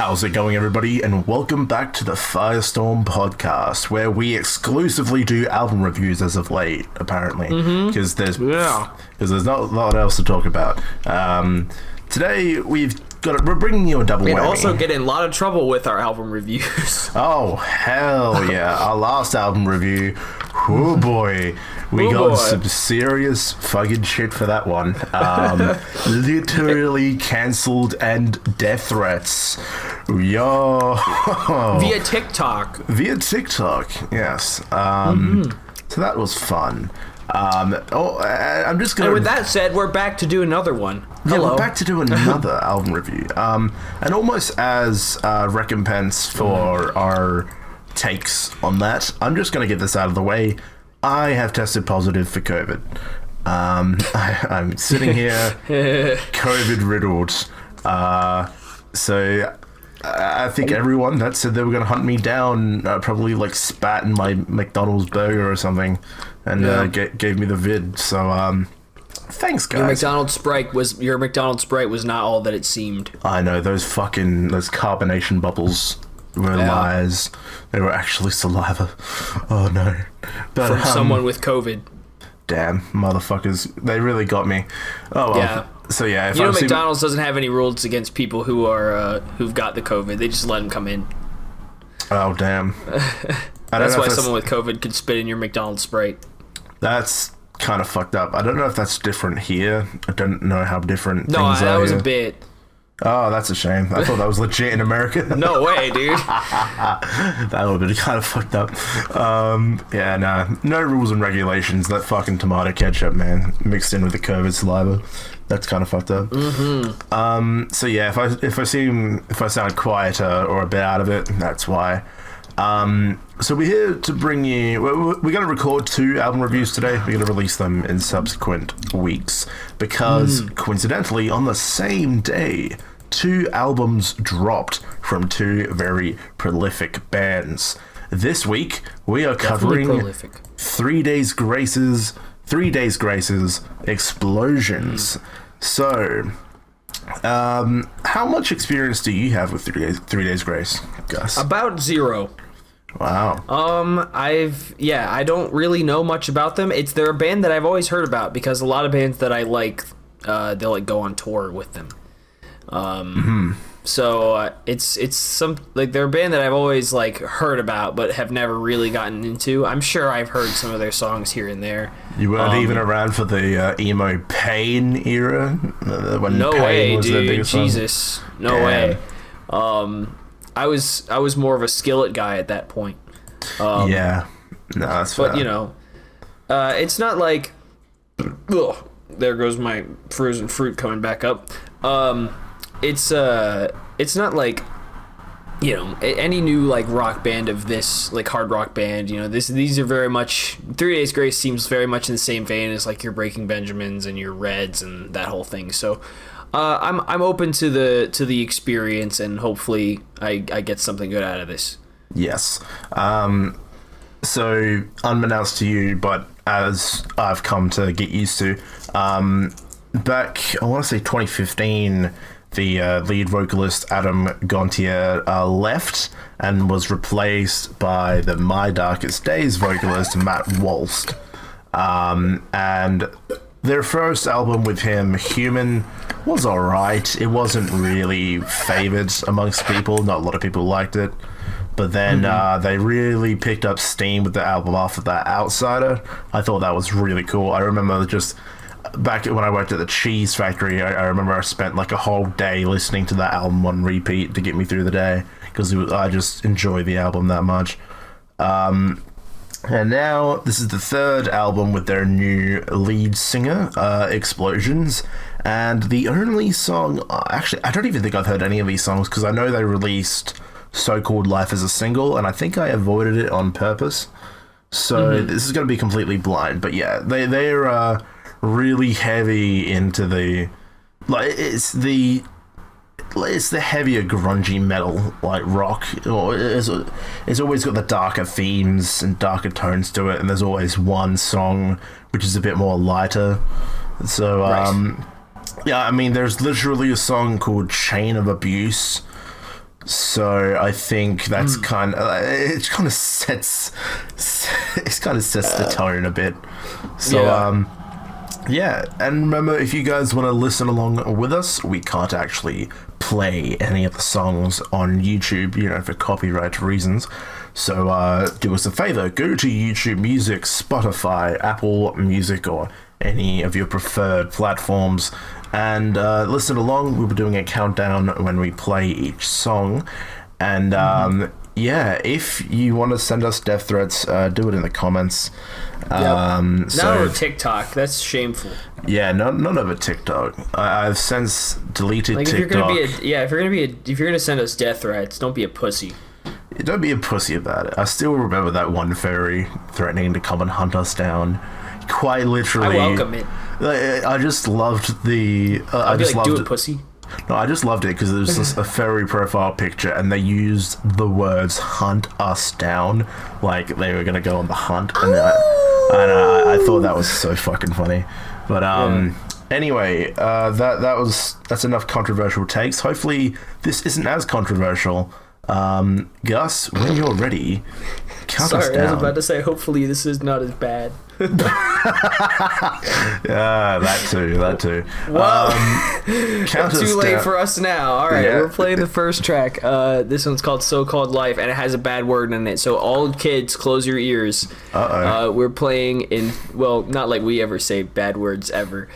How's it going, everybody? And welcome back to the FireStorm podcast, where we exclusively do album reviews as of late, apparently, because there's not a lot else to talk about. Today we're bringing you a double whammy. We also get in a lot of trouble with our album reviews. Oh hell yeah! Our last album review, oh boy, we got some serious fucking shit for that one. Literally cancelled and death threats. Yo. Via TikTok, yes. So that was fun. I'm just gonna. And with that said, we're back to do another one. Yeah, we're back to do another album review. And almost as recompense for our takes on that, I'm just gonna get this out of the way. I have tested positive for COVID. I'm sitting here, COVID riddled. So I think everyone that said they were going to hunt me down probably like spat in my McDonald's burger or something and gave me the vid. So thanks, guys. Your McDonald's Sprite was not all that it seemed. I know, those carbonation bubbles were lies. They were actually saliva. Oh no. But from someone with COVID. Damn, motherfuckers. They really got me. Oh well. Yeah. So yeah, if McDonald's doesn't have any rules against people who are who've got the COVID. They just let them come in. Oh damn! That's why someone with COVID could spit in your McDonald's Sprite. That's kind of fucked up. I don't know if that's different here. I don't know how different things are. No, that was a bit. Oh, that's a shame. I thought that was legit in America. No way, dude. That would have been kind of fucked up. Yeah, nah. No rules and regulations. That fucking tomato ketchup, man, mixed in with the COVID saliva. That's kind of fucked up. So yeah, if I sound quieter or a bit out of it, that's why. So we're here to bring you. We're going to record 2 album reviews today. We're going to release them in subsequent weeks because, coincidentally, on the same day, 2 albums dropped from 2 very prolific bands. This week we are covering 3 Days Grace's Explosions. So, how much experience do you have with 3 Days Grace, Gus? About 0. Wow. I don't really know much about them. They're a band that I've always heard about because a lot of bands that I like, they'll like go on tour with them. So it's some they're a band that I've always like heard about but have never really gotten into. I'm sure I've heard some of their songs here and there. You weren't even around for the emo Pain era? When no Pain way, was dude. their biggest song? Jesus. No way. I was more of a Skillet guy at that point. Yeah. No, that's fair. But, you know, it's not like... Ugh, there goes my frozen fruit coming back up. It's not like, you know, any new like rock band of this like hard rock band, you know, these are very much 3 Days Grace seems very much in the same vein as like your Breaking Benjamins and your Reds and that whole thing. So I'm open to the experience and hopefully I get something good out of this. Yes. So unbeknownst to you, but as I've come to get used to, back I want to say 2015. The lead vocalist Adam Gontier left and was replaced by the My Darkest Days vocalist Matt Walst. And their first album with him, Human, was alright. It wasn't really favoured amongst people. Not a lot of people liked it. But then they really picked up steam with the album after that, Outsider. I thought that was really cool. I remember just... Back when I worked at the cheese factory, I remember I spent like a whole day listening to that album on repeat to get me through the day because I just enjoy the album that much. And now this is the 3rd album with their new lead singer, Explosions, and the only song... Actually, I don't even think I've heard any of these songs because I know they released So-Called Life as a single, and I think I avoided it on purpose. So this is going to be completely blind, but yeah, they're... really heavy into the it's the heavier grungy metal like rock, or it's always got the darker themes and darker tones to it, and there's always one song which is a bit more lighter. So yeah, I mean there's literally a song called Chain of Abuse So I think that's kind of sets the tone a bit. So yeah, and remember, if you guys want to listen along with us, we can't actually play any of the songs on YouTube, for copyright reasons. So do us a favor, go to YouTube Music, Spotify, Apple Music, or any of your preferred platforms, and listen along. We'll be doing a countdown when we play each song. And yeah, if you want to send us death threats, do it in the comments. Not over TikTok. That's shameful. Yeah, none over TikTok. I've since deleted TikTok. If you're gonna send us death threats, don't be a pussy. Don't be a pussy about it. I still remember that one fairy threatening to come and hunt us down. Quite literally. I welcome it. I just loved the. I just loved it, pussy. No, I just loved it because there was just a fairy profile picture, and they used the words "hunt us down" like they were gonna go on the hunt, and I thought that was so fucking funny. But anyway, that's enough controversial takes. Hopefully, this isn't as controversial. Gus, when you're ready, count us down. I was about to say, hopefully this is not as bad. Yeah, that too. Well, count too us late down. for us now. All right, Yeah. we're playing the first track. This one's called So-Called Life, and it has a bad word in it. So all kids, close your ears. We're playing in, well, not like we ever say bad words ever.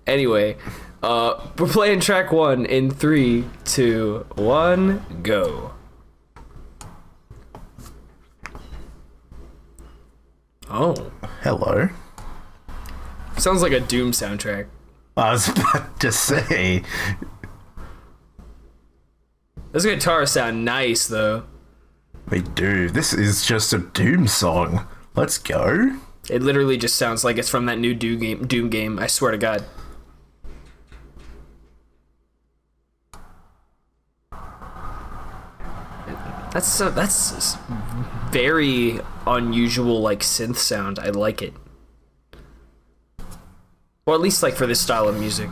Anyway, we're playing track 1 in 3, 2, 1, go. Oh. Hello. Sounds like a Doom soundtrack. I was about to say. Those guitars sound nice, though. They do. This is just a Doom song. Let's go. It literally just sounds like it's from that new Doom game. I swear to God. That's very unusual, like, synth sound. I like it. Or at least, like, for this style of music.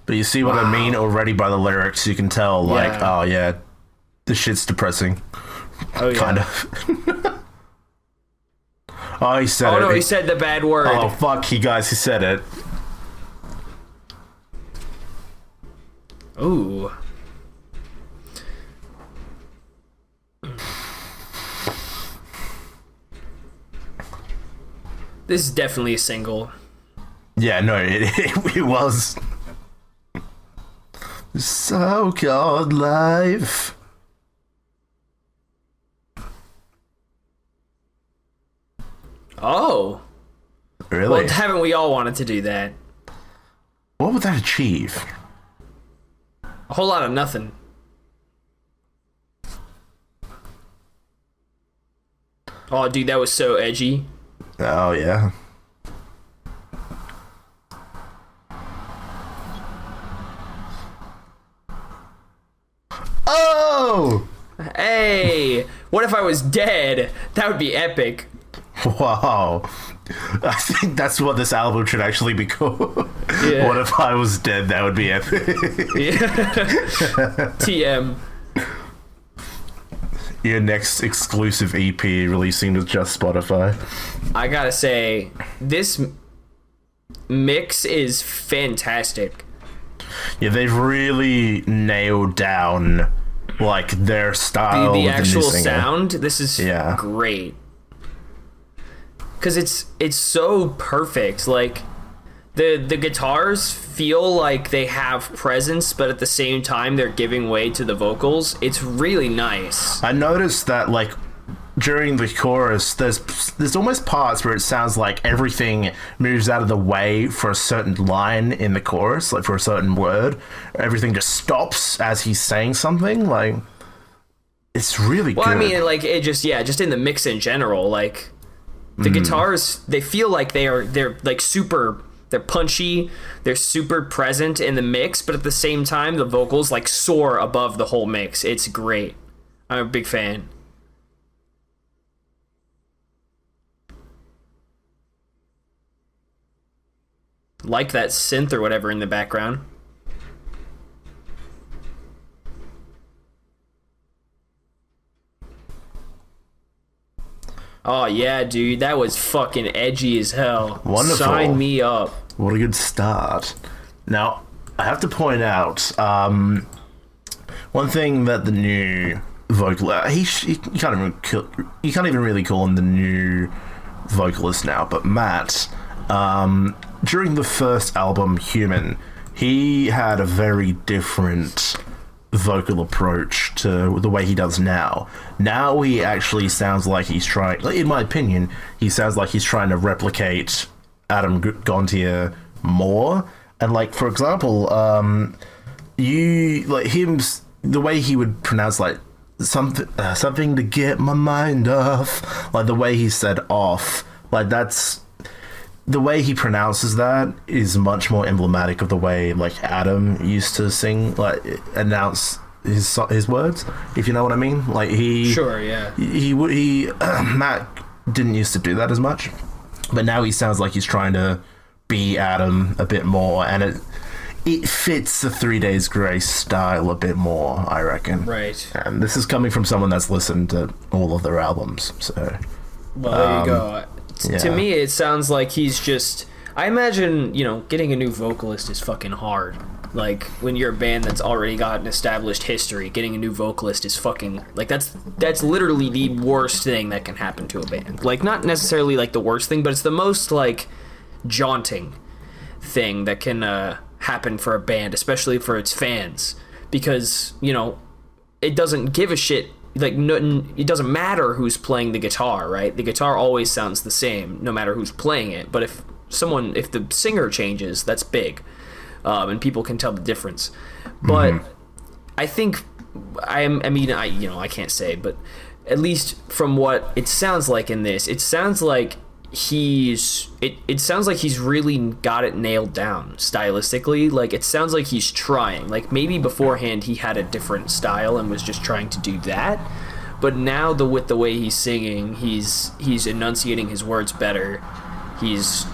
But you see what I mean already by the lyrics. You can tell, like, oh yeah, this shit's depressing. Oh yeah. Kind of. Oh, he said it. Oh no, he said the bad word. Oh fuck, he said it. Ooh. This is definitely a single. Yeah, no, it was. So-called life. Oh. Really? Well, haven't we all wanted to do that? What would that achieve? A whole lot of nothing. Oh, dude, that was so edgy. Oh, yeah. Oh! Hey! What if I was dead? That would be epic. Wow. I think that's what this album should actually be called. Yeah. What if I was dead? That would be epic. TM. Your next exclusive EP releasing to just Spotify. I gotta say, this mix is fantastic. Yeah, they've really nailed down, like, their style. The with actual new singer. sound, this is great. Because it's so perfect. Like, the guitars feel like they have presence, but at the same time they're giving way to the vocals. It's really nice. I noticed that, like, during the chorus, there's almost parts where it sounds like everything moves out of the way for a certain line in the chorus, like for a certain word. Everything just stops as he's saying something. Like, it's really good. Well, I mean, like, it just in the mix in general, like, the guitars, they feel like they're like super, they're punchy, they're super present in the mix, but at the same time the vocals like soar above the whole mix. It's great. I'm a big fan. like that synth or whatever in the background. Oh yeah, dude, that was fucking edgy as hell. Wonderful. Sign me up. What a good start. Now, I have to point out one thing that the new vocalist, you can't even really call him the new vocalist now, but Matt, during the first album, Human, he had a very different vocal approach to the way he does now. Now he actually sounds like he's trying, in my opinion, he sounds like he's trying to replicate Adam Gontier more. And like, for example, you like him, the way he would pronounce like something to get my mind off, like the way he said off, like that's the way he pronounces that is much more emblematic of the way like Adam used to sing, like announce his words, if you know what I mean. Like he Matt didn't used to do that as much, but now he sounds like he's trying to be Adam a bit more, and it fits the 3 Days Grace style a bit more, I reckon. Right. And this is coming from someone that's listened to all of their albums, so. Well, there you go. Yeah. To me, it sounds like he's just... I imagine, getting a new vocalist is fucking hard. Like, when you're a band that's already got an established history, getting a new vocalist is fucking... Like, that's literally the worst thing that can happen to a band. Like, not necessarily, like, the worst thing, but it's the most, like, jaunting thing that can happen for a band, especially for its fans. Because, it doesn't give a shit. Like, it doesn't matter who's playing the guitar, right? The guitar always sounds the same, no matter who's playing it. But if the singer changes, that's big, and people can tell the difference. But I think I can't say, but at least from what it sounds like in this, it sounds like it sounds like he's really got it nailed down stylistically. Like, it sounds like he's trying. Like, maybe beforehand he had a different style and was just trying to do that, but now with the way he's singing, he's enunciating his words better. He's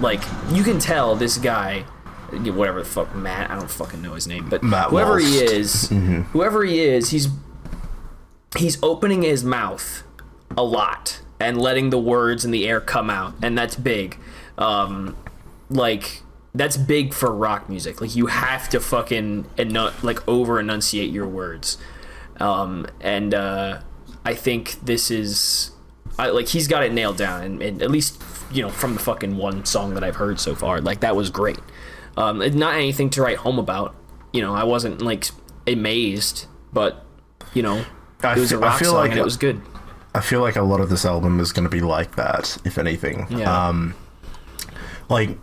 like, you can tell this guy, whatever the fuck, Matt, I don't fucking know his name, but Matt whoever Walst. He is, he's opening his mouth a lot and letting the words in the air come out, and that's big. Like, that's big for rock music. Like, you have to fucking over enunciate your words. I think this is he's got it nailed down, and at least from the fucking one song that I've heard so far, like, that was great. Not anything to write home about. I wasn't like amazed, but it was a rock song, and it was good. I feel like a lot of this album is going to be like that, if anything. Yeah. Like,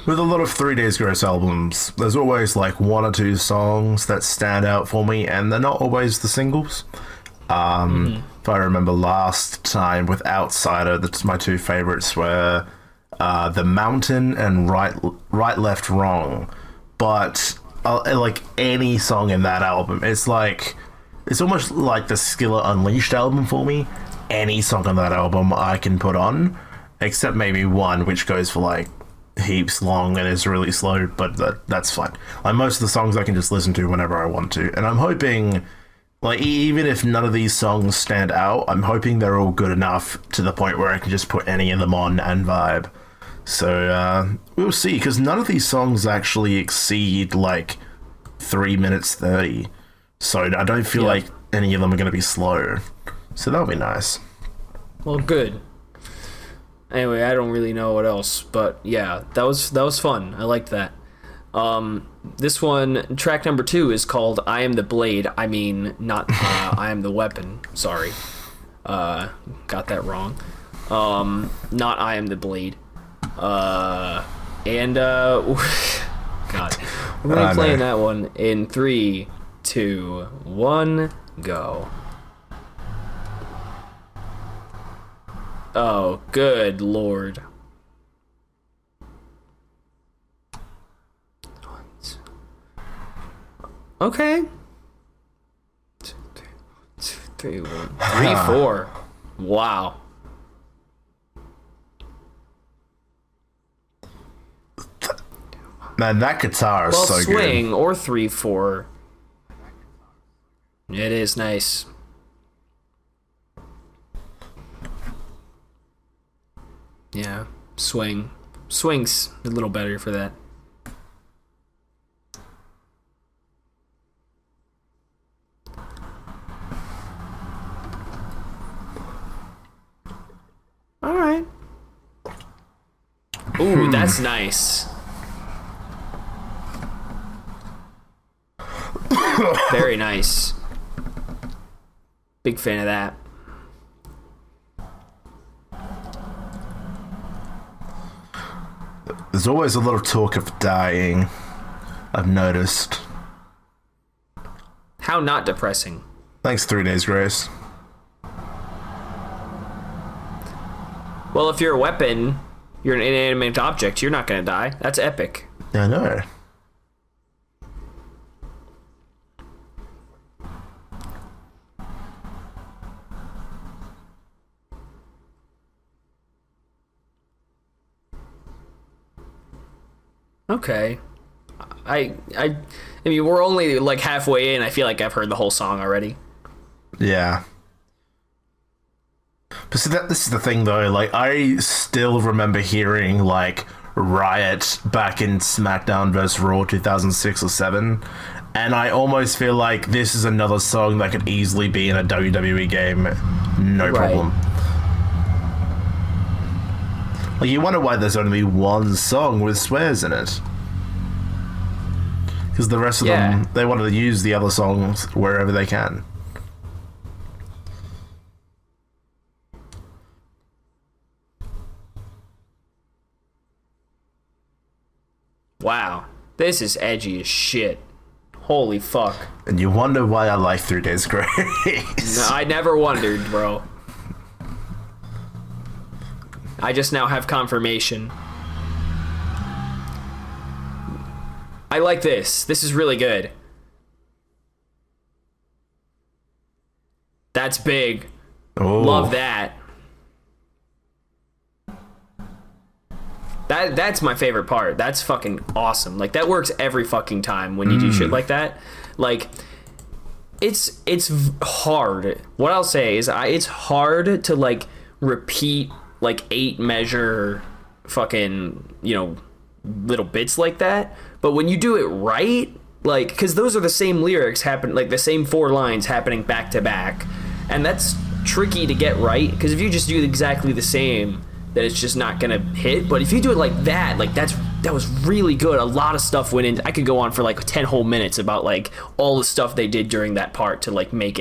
with a lot of 3 Days Grace albums, there's always like one or two songs that stand out for me, and they're not always the singles. If I remember last time with Outsider, my two favorites were The Mountain and Right, Left, Wrong. But like any song in that album, it's almost like the Skillet Unleashed album for me. Any song on that album I can put on, except maybe one which goes for like heaps long and is really slow, but that's fine. Like, most of the songs I can just listen to whenever I want to, and I'm hoping, like, even if none of these songs stand out, I'm hoping they're all good enough to the point where I can just put any of them on and vibe. So we'll see, because none of these songs actually exceed like 3 minutes 30. So I don't feel like any of them are going to be slow. So that'll be nice. Well, good. Anyway, I don't really know what else, but yeah, that was fun. I liked that. This one, track number 2, is called I Am the Blade. I mean, not I Am the Weapon. Sorry. Got that wrong. Not I Am the Blade. God. We're going to be playing that one in 3, 2, 1, go. Oh, good lord. Okay. 2, 3, 1, 3, 4. Wow. Man, that guitar is so swing good. or 3/4. It is nice. Yeah, swing. Swing's a little better for that. All right. Ooh, that's nice. Very nice. Big fan of that. There's always a lot of talk of dying, I've noticed. How not depressing. Thanks, 3 Days Grace. Well, if you're a weapon, you're an inanimate object, you're not gonna die. That's epic. I know. Okay. I mean, we're only like halfway in. I feel like I've heard the whole song already. Yeah. But see, this is the thing, though. Like, I still remember hearing, like, Riot back in SmackDown vs. Raw 2006 or 7. And I almost feel like this is another song that could easily be in a WWE game. No problem. Like, you wonder why there's only one song with swears in it. Because the rest of them, they wanted to use the other songs wherever they can. Wow. This is edgy as shit. Holy fuck. And you wonder why I like 3 Days Grace. No, I never wondered, bro. I just now have confirmation. I like this. This is really good. That's big. Oh. Love that. That's my favorite part. That's fucking awesome. Like, that works every fucking time when you do shit like that. Like, it's hard. What I'll say is it's hard to, like, repeat, like, 8 measure fucking, you know, little bits like that. But when you do it right, like, because those are the same lyrics like the same 4 lines happening back to back. And that's tricky to get right, because if you just do exactly the same, that it's just not gonna hit. But if you do it like that was really good. A lot of stuff went in. I could go on for like 10 whole minutes about like all the stuff they did during that part to like make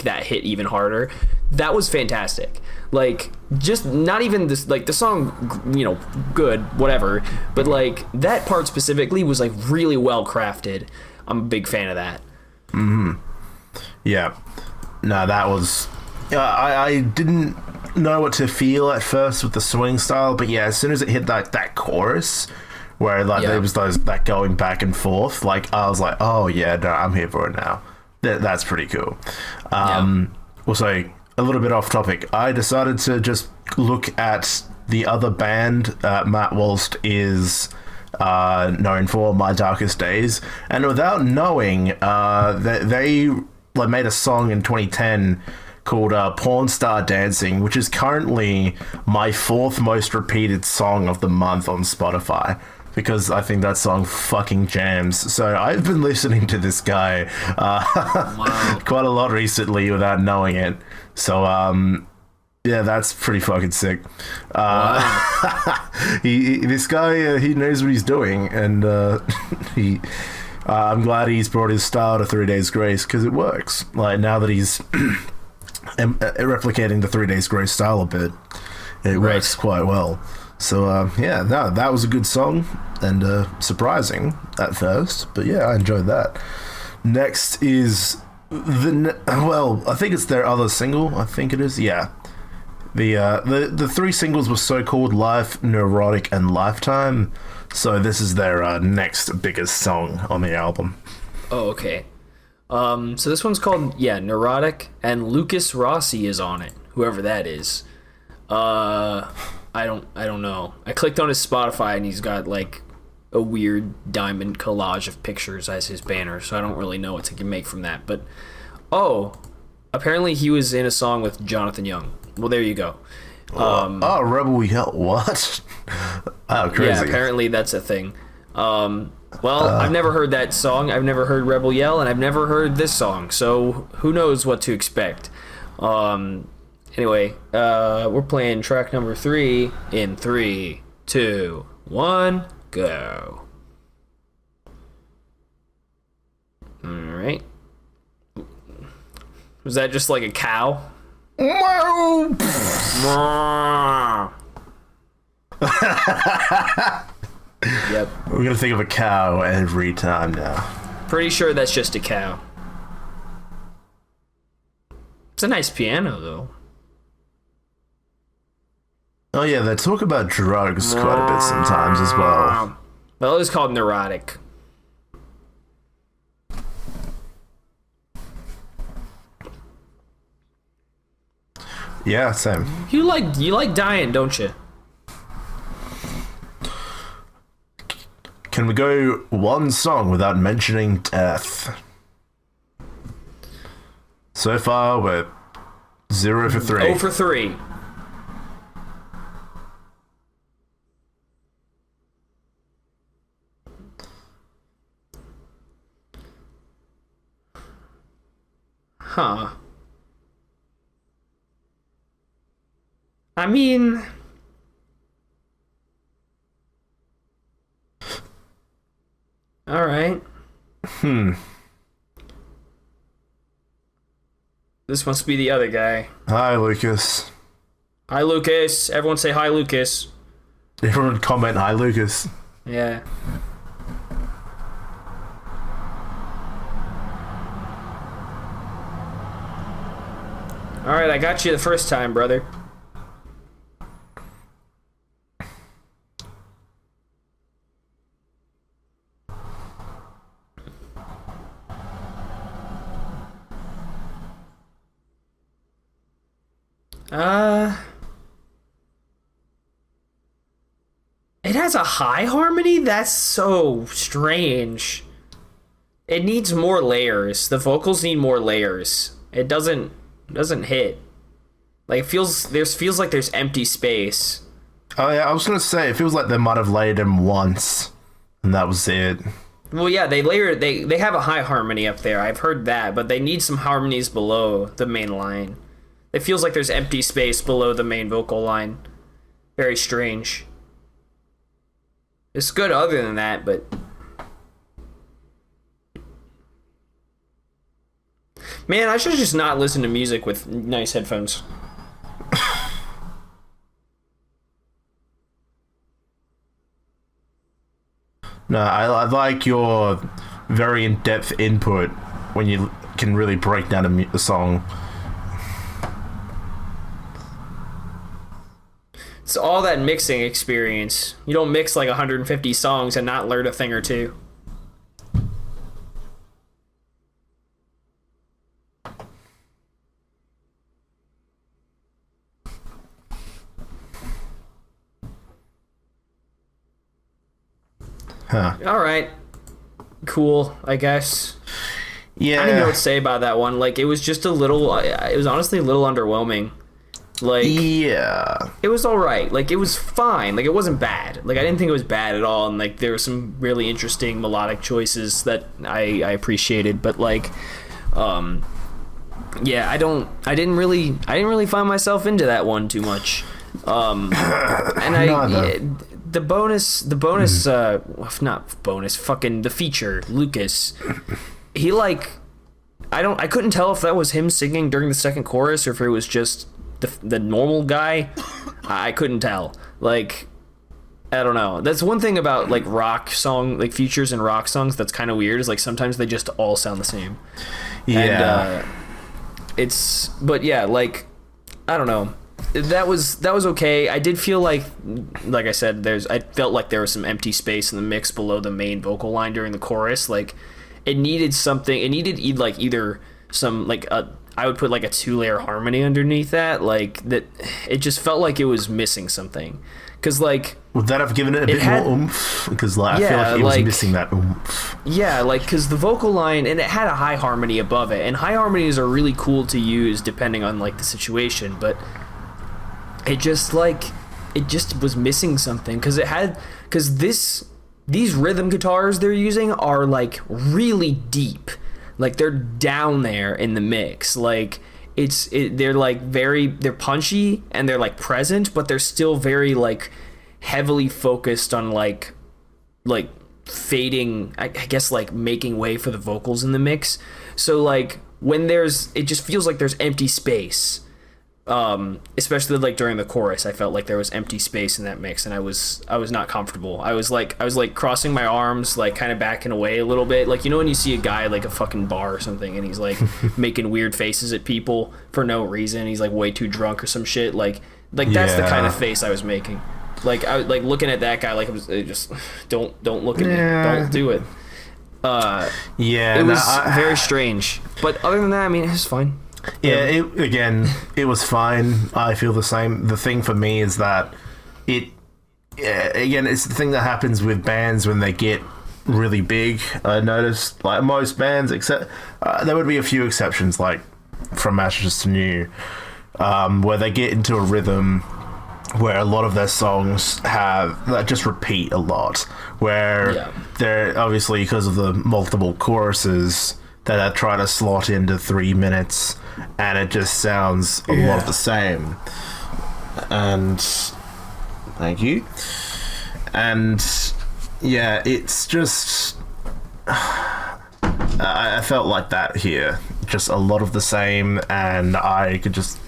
that hit even harder. That was fantastic. Like, just not even this, like, the song, you know, good, whatever, but like that part specifically was like really well crafted. I'm a big fan of that. Yeah. No, that was... I didn't know what to feel at first with the swing style, but yeah, as soon as it hit that chorus where like there was that going back and forth, like I was like, oh yeah, no, I'm here for it now. That's pretty cool. Also, a little bit off topic, I decided to just look at the other band Matt Walst is known for, My Darkest Days, and without knowing that they like made a song in 2010 called Porn Star Dancing, which is currently my 4th most repeated song of the month on Spotify, because I think that song fucking jams. So I've been listening to this guy quite a lot recently without knowing it. So yeah, that's pretty fucking sick. This guy, he knows what he's doing, and I'm glad he's brought his style to 3 Days Grace, because it works. Like, now that he's replicating the 3 Days Grace style a bit, it works quite well. So yeah, that was a good song, and surprising at first, but yeah, I enjoyed that. Next is I think it's their other single. I think it is. Yeah, the 3 singles were so called: Life, Neurotic, and Lifetime. So this is their next biggest song on the album. Oh, okay. So this one's called Neurotic, and Lucas Rossi is on it, whoever that is. I don't know. I clicked on his Spotify and he's got like a weird diamond collage of pictures as his banner, so I don't really know what to make from that. But apparently he was in a song with Jonathan Young. Well, there you go. Rebel Yell. What? Oh, crazy. Yeah, apparently that's a thing. I've never heard that song. I've never heard Rebel Yell, and I've never heard this song, so who knows what to expect. Anyway, we're playing track number 3 in 3, 2, 1, go. Alright. Was that just like a cow? Yep. We're gonna think of a cow every time now. Pretty sure that's just a cow. It's a nice piano, though. Oh yeah, they talk about drugs quite a bit sometimes as well. Well, it's called neurotic. Yeah, same. You like dying, don't you? Can we go one song without mentioning death? So far, we're 0 for 3. 0 for 3. Huh. I mean... Alright. This must be the other guy. Hi, Lucas. Hi, Lucas. Everyone say hi, Lucas. Everyone comment hi, Lucas. Yeah. Alright, I got you the first time, brother. It has a high harmony? That's so strange. It needs more layers. The vocals need more layers. It doesn't hit. Like it feels like there's empty space. Oh yeah, I was gonna say it feels like they might have layered him once, and that was it. Well, yeah, they have a high harmony up there. I've heard that, but they need some harmonies below the main line. It feels like there's empty space below the main vocal line. Very strange. It's good other than that, but... Man, I should just not listen to music with nice headphones. No, I like your very in-depth input when you can really break down a song. It's all that mixing experience. You don't mix like 150 songs and not learn a thing or two. Huh. Alright. Cool, I guess. Yeah. I don't even know what to say about that one. Like, it was just a little... It was honestly a little underwhelming. Like... Yeah. It was alright. Like, it was fine. Like, it wasn't bad. Like, I didn't think it was bad at all. And, like, there were some really interesting melodic choices that I appreciated. But, like... yeah, I didn't really find myself into that one too much. And the bonus, not bonus, fucking the feature, Lucas, he like, I couldn't tell if that was him singing during the second chorus or if it was just the normal guy. I couldn't tell. Like, I don't know. That's one thing about like rock song, like features in rock songs that's kind of weird, is like sometimes they just all sound the same. Yeah. And, but yeah, like, I don't know. That was okay. I did feel like I said, I felt like there was some empty space in the mix below the main vocal line during the chorus. Like, it needed something. It needed like either some like I would put like a 2-layer harmony underneath that. Like that, it just felt like it was missing something. Cause like Would that have given it a bit more oomph? Because I feel like it was missing that oomph. Yeah, like, because the vocal line, and it had a high harmony above it, and high harmonies are really cool to use depending on, like, the situation, but it just was missing something, because these rhythm guitars they're using are, like, really deep. Like, they're down there in the mix. Like, they're, like, they're punchy, and they're, like, present, but they're still very, like, heavily focused on like fading, I guess, like making way for the vocals in the mix. So like when it just feels like there's empty space, especially like during the chorus. I felt like there was empty space in that mix, and I was not comfortable. I was like crossing my arms, like kind of backing away a little bit, like, you know, when you see a guy like a fucking bar or something and he's like making weird faces at people for no reason, he's like way too drunk or some shit, like that's the kind of face I was making. Like, I like looking at that guy, like, it was just don't look at me, don't do it. It was very strange, but other than that, I mean, it was fine. Yeah, it was fine. I feel the same. The thing for me is that it's the thing that happens with bands when they get really big. I noticed, like most bands, except there would be a few exceptions, like From Ashes to New, where they get into a rhythm where a lot of their songs that just repeat a lot, where they're obviously, because of the multiple choruses that are trying to slot into 3 minutes, and it just sounds a lot the same. And thank you. And yeah, it's just I felt like that here, just a lot of the same, and I could just,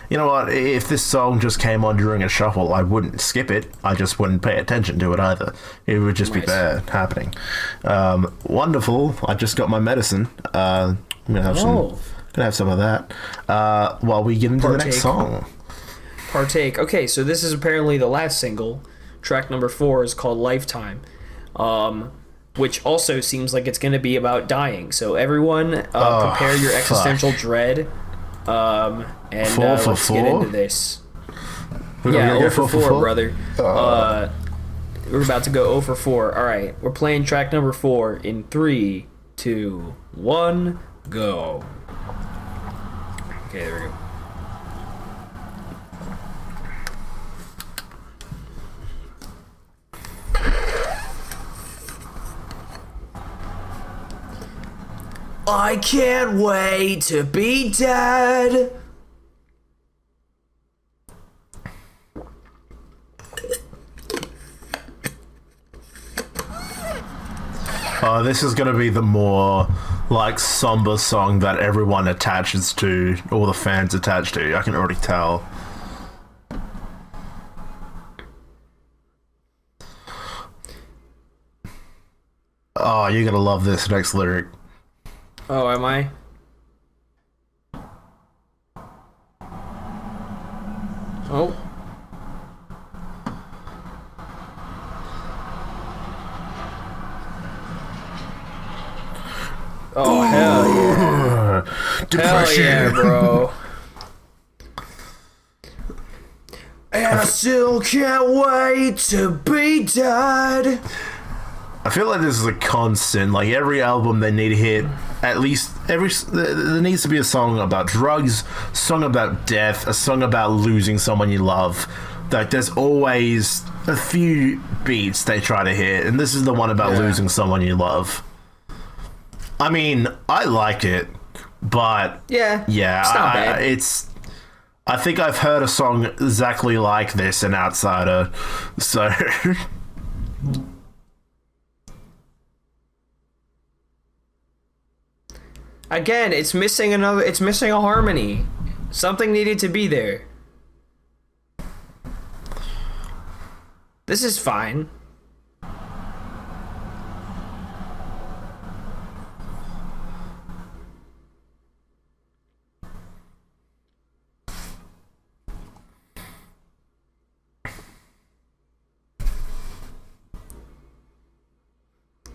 you know what, if this song just came on during a shuffle, I wouldn't skip it. I just wouldn't pay attention to it either. It would just be there happening. Wonderful. I just got my medicine. I'm gonna have some of that while we get into the next song. Partake. Okay, so this is apparently the last single. Track number 4 is called Lifetime, which also seems like it's going to be about dying. So everyone, prepare your existential dread. And let's get into this. We're 0 for 4, brother. We're about to go 0 for 4. All right, we're playing track number 4 in 3, 2, 1, go. Okay, there we go. I can't wait to be dead. This is going to be the more like somber song that everyone attaches to, all the fans attach to. I can already tell. Oh, you're going to love this next lyric. Oh, am I? Oh. Oh, hell yeah. Depression. Hell yeah, bro. And I still can't wait to be dead. I feel like this is a constant. Like every album, they need to hit at least there needs to be a song about drugs, a song about death, a song about losing someone you love. Like there's always a few beats they try to hit, and this is the one about losing someone you love. I mean, I like it, but it's not bad. I think I've heard a song exactly like this in Outsider, so. Again, it's missing a harmony. Something needed to be there. This is fine.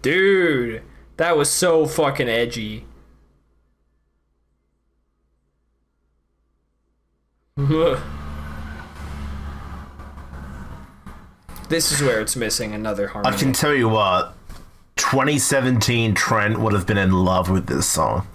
Dude, that was so fucking edgy. This is where it's missing another harmony. I can tell you what, 2017 Trent would have been in love with this song.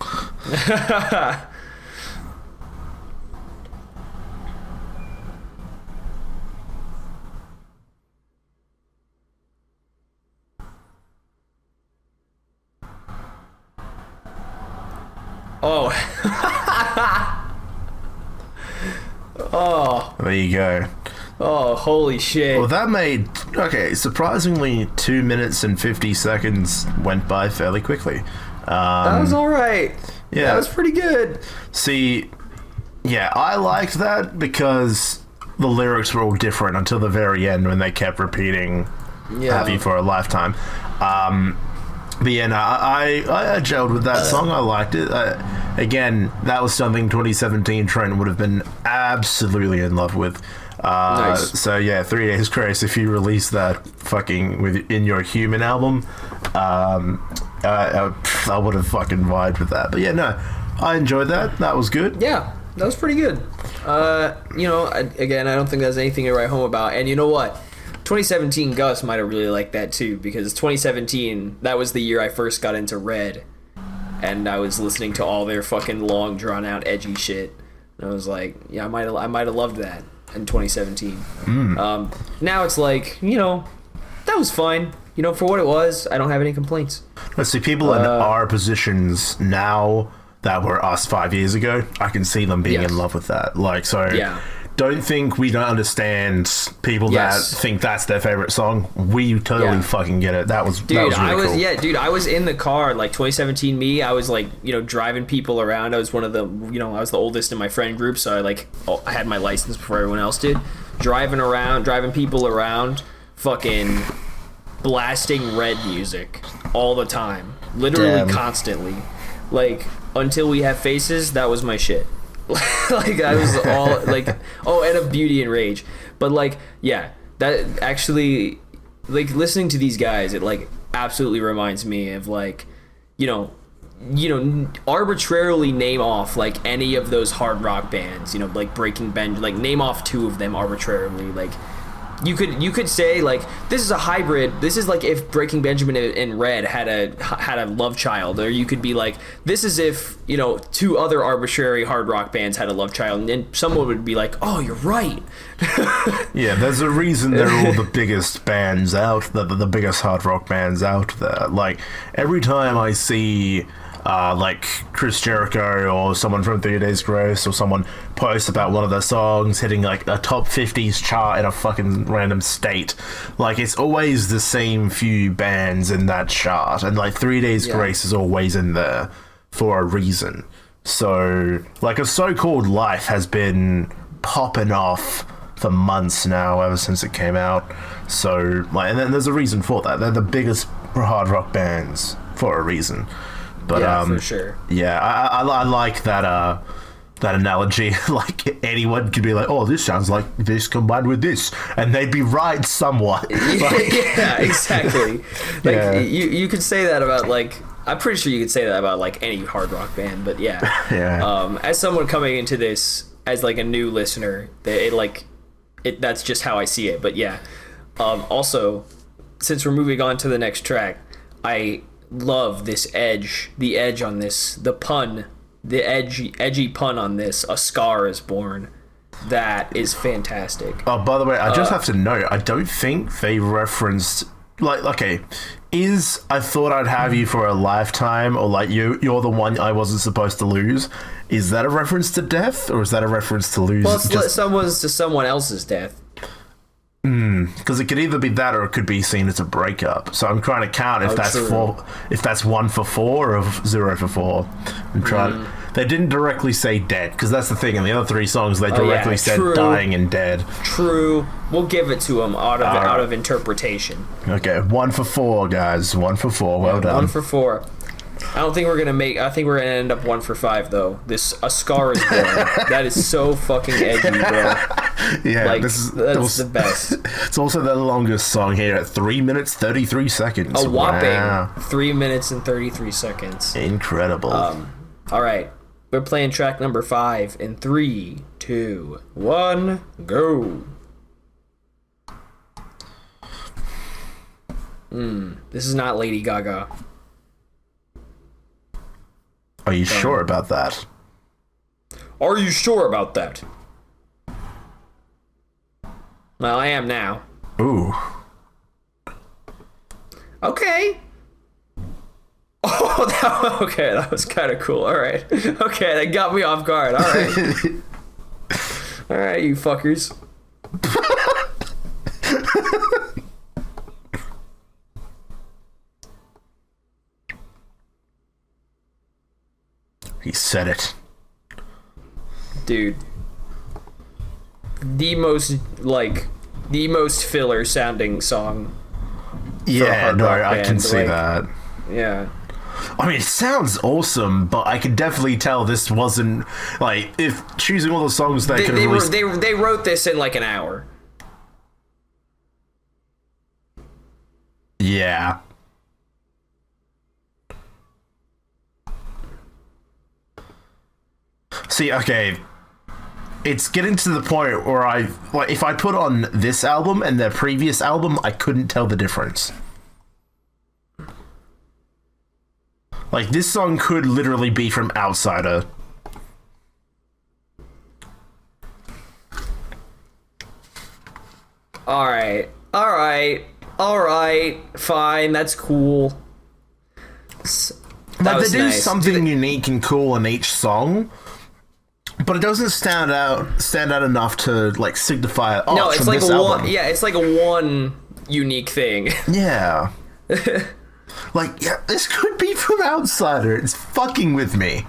Oh. Oh. There you go. Oh, holy shit. Well, that made... Okay, surprisingly, 2 minutes and 50 seconds went by fairly quickly. That was alright. Yeah. That was pretty good. See, yeah, I liked that because the lyrics were all different until the very end when they kept repeating Have You for a Lifetime. But yeah, no, I gelled with that song. I liked it. Again, that was something 2017 Trent would have been absolutely in love with. Nice. So yeah, 3 Days Grace, if you release that fucking in your Human album, I would have fucking vibed with that. But yeah, no, I enjoyed that. That was good. Yeah, that was pretty good. You know, again, I don't think there's anything to write home about. And you know what? 2017 Gus might have really liked that too, because 2017, that was the year I first got into Red, and I was listening to all their fucking long, drawn out, edgy shit, and I was like, yeah, I might have loved that in 2017. Now it's like, you know, that was fine. You know, for what it was, I don't have any complaints. Let's see, people in our positions now that were us 5 years ago, I can see them being in love with that. Like, so. Yeah. Don't think we don't understand people that think that's their favorite song. We totally fucking get it. That was really cool. Yeah, dude, I was in the car, like 2017 me. I was like, you know, driving people around. I was one of the, you know, I was the oldest in my friend group, so I had my license before everyone else did. Driving people around, fucking blasting Red music all the time, literally constantly. Like, Until We Have Faces, that was my shit. Like, I was all like, and a Beauty and Rage, but like, yeah, that actually, like, listening to these guys, it like absolutely reminds me of, like, you know, arbitrarily name off like any of those hard rock bands, you know, like Breaking Benjamin, like name off two of them arbitrarily. Like, you could say, like, this is a hybrid. This is like if Breaking Benjamin and Red had a love child, or you could be like, this is if, you know, two other arbitrary hard rock bands had a love child, and then someone would be like, oh, you're right. Yeah, there's a reason they're all the biggest bands out, the biggest hard rock bands out there. Like, every time I see like Chris Jericho or someone from 3 Days Grace or someone post about one of their songs hitting like a top 50s chart in a fucking random state, like, it's always the same few bands in that chart, and like 3 Days Grace is always in there for a reason. So, like, A So-Called Life has been popping off for months now, ever since it came out. So, like, and then there's a reason for that. They're the biggest hard rock bands for a reason. But, yeah, for sure. Yeah, I like that that analogy. Like, anyone could be like, oh, this sounds like this combined with this, and they'd be right somewhat. Like, yeah, exactly. Like, you could say that about, like, I'm pretty sure you could say that about like any hard rock band, but yeah. As someone coming into this as like a new listener, that's just how I see it. But yeah. Also, since we're moving on to the next track, I love this edge, the edge on this, the pun, the edgy pun on this. A Scar Is Born. That is fantastic. Oh, by the way, I just have to note, I don't think they referenced, like, okay, is I Thought I'd Have You for a Lifetime, or like you're the one I wasn't supposed to lose, is that a reference to death, or is that a reference to lose? Well, it's someone else's death. Because it could either be that, or it could be seen as a breakup. So I'm trying to count if that's 1 for 4 or 0 for 4. I'm trying. They didn't directly say dead, because that's the thing. In the other 3 songs, they directly said dying and dead. True. We'll give it to them out of interpretation. Okay, 1 for 4, guys. 1 for 4. Well done. 1 for 4. I don't think we're gonna make. I think we're gonna end up 1 for 5 though. A Scar Is Born. That is so fucking edgy, bro. Yeah, like, that's the best. It's also the longest song here at 3 minutes 33 seconds. A whopping 3 minutes and 33 seconds. Incredible. All right, we're playing track number 5 in 3, 2, 1, go. This is not Lady Gaga. Are you sure about that? Are you sure about that? Well, I am now. Ooh. Okay. Oh, okay, that was kind of cool. All right. Okay, that got me off guard. All right. All right, you fuckers. He said it. Dude. The most filler sounding song. Yeah, no, I can see that. Yeah. I mean, it sounds awesome, but I can definitely tell this wasn't, like, if choosing all the songs that could have released... They wrote this in like an hour. Yeah. See, okay, it's getting to the point where if I put on this album and their previous album, I couldn't tell the difference. Like, this song could literally be from Outsider. Alright, fine, that's cool. Like, they do something unique and cool in each song, but it doesn't stand out enough to, like, signify, oh, no, it's from like this album. Yeah, it's like a one unique thing. Yeah. Like, yeah, this could be from Outsider. It's fucking with me.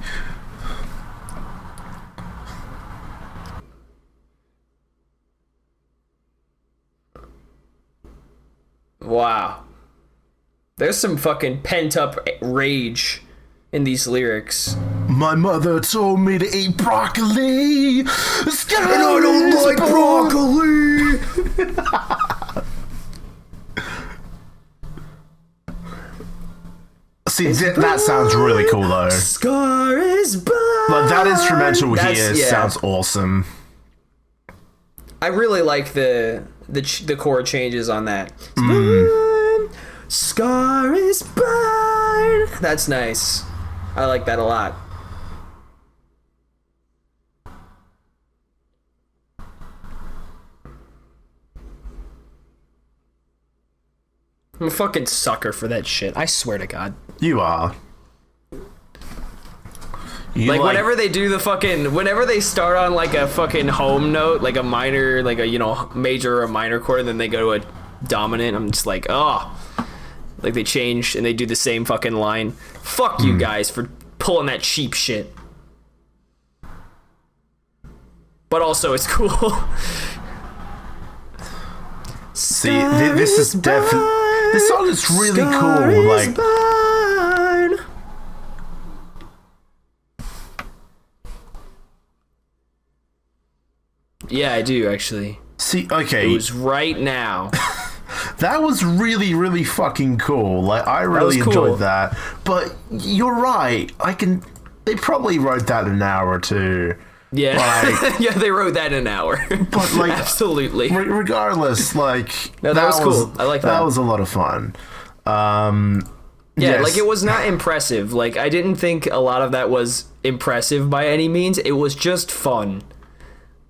Wow. There's some fucking pent-up rage in these lyrics. My mother told me to eat broccoli. And I don't like broccoli! See, that sounds really cool, though. Scar is blind. Like, that instrumental here sounds awesome. I really like the chord changes on that. Scar is blind. That's nice. I like that a lot. I'm a fucking sucker for that shit. I swear to God. You are. Like, whenever they do whenever they start on, like, a fucking home note, like a minor, like a, major or minor chord, and then they go to a dominant, I'm just like, oh. Like, they change and they do the same fucking line. Fuck you guys for pulling that cheap shit. But also, it's cool. See, this is definitely... This song is really cool, like... Yeah, I do, actually. See, okay. It was right now. That was really, really fucking cool. Like, I really enjoyed that. But you're right. They probably wrote that in an hour or two. Yeah. Like, yeah, they wrote that in an hour. But, like... Absolutely. Regardless, like... No, that was cool. I like that. That was a lot of fun. Yeah, yes. like, it was not impressive. Like, I didn't think a lot of that was impressive by any means. It was just fun.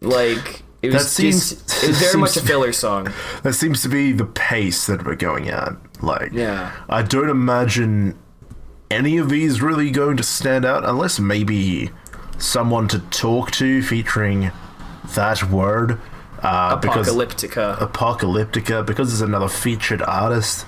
Like, it was very much a filler song. That seems to be the pace that we're going at. Like, yeah. I don't imagine any of these really going to stand out unless maybe someone to talk to featuring that word. Apocalyptica, because it's another featured artist.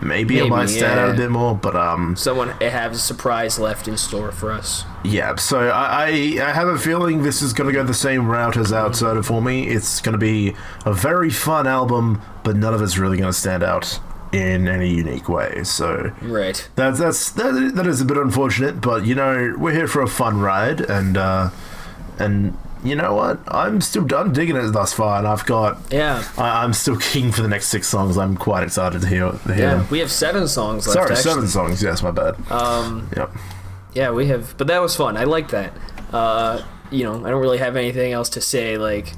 Maybe it might stand out a bit more, but someone has a surprise left in store for us. Yeah, so I have a feeling this is going to go the same route as Outsider for me. It's going to be a very fun album, but none of it's really going to stand out in any unique way. So right, that is a bit unfortunate, but we're here for a fun ride, and you know what? I'm digging it thus far, and I'm still keen for the next 6 songs. I'm quite excited to hear them. We have 7 songs left. Sorry, 7 songs. Yes, my bad. Yep. Yeah, we have, but that was fun. I like that. I don't really have anything else to say. Like,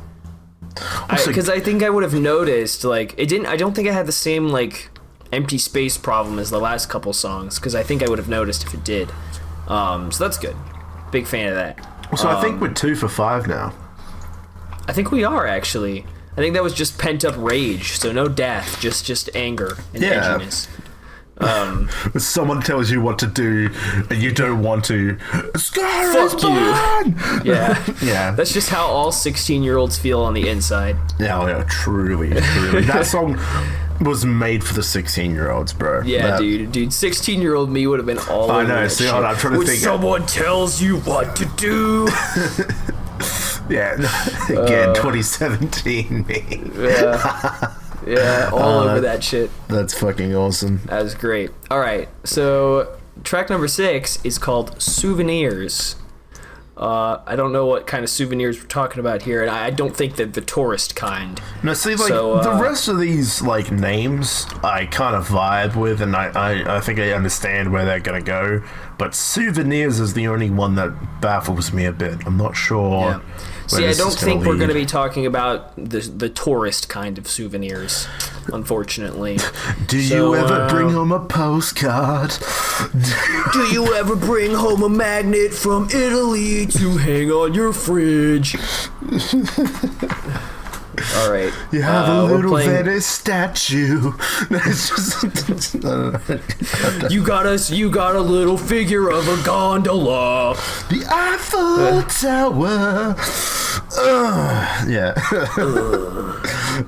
because I think I would have noticed. Like, it didn't. I don't think I had the same like empty space problem as the last couple songs, because I think I would have noticed if it did. So that's good. Big fan of that. So I think we're 2 for 5 now. I think we are, actually. I think that was just pent-up rage, so no death, just anger and edginess. Someone tells you what to do and you don't want to. Fuck you. Yeah. That's just how all 16-year-olds feel on the inside. Yeah, truly. That song was made for the 16-year-olds, bro. Yeah, dude. 16-year-old me would have been all over that shit. I'm trying to when think. Someone tells you what to do. Yeah, again, 2017 me. Yeah, all over that shit. That's fucking awesome. That was great. All right, so track number 6 is called Souvenirs. I don't know what kind of souvenirs we're talking about here, and I don't think that the tourist kind. No, see, like, the rest of these, like, names I kind of vibe with, and I think I understand where they're gonna go, but Souvenirs is the only one that baffles me a bit. I'm not sure. Yeah. See, I don't think we're going to be talking about the tourist kind of souvenirs, unfortunately. Do you ever bring home a postcard? Do you ever bring home a magnet from Italy to hang on your fridge? All right. You have a little Venice statue. It's just, you got a little figure of a gondola. The Eiffel Tower. Yeah.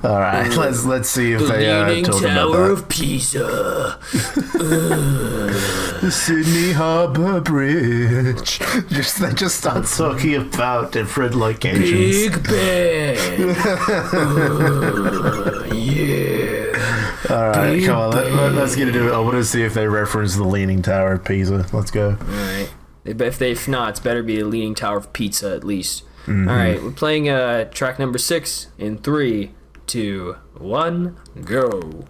All right. Let's see if they talk about that. The Leaning Tower of Pisa. The Sydney Harbour Bridge. They just start talking about different locations. Big Ben. Yeah. Alright, come on, let's get into it. I want to see if they reference the Leaning Tower of Pisa. Let's go. Alright. If not, it's better be the Leaning Tower of Pizza at least. Mm-hmm. Alright, we're playing track number 6 in 3, 2, 1, go.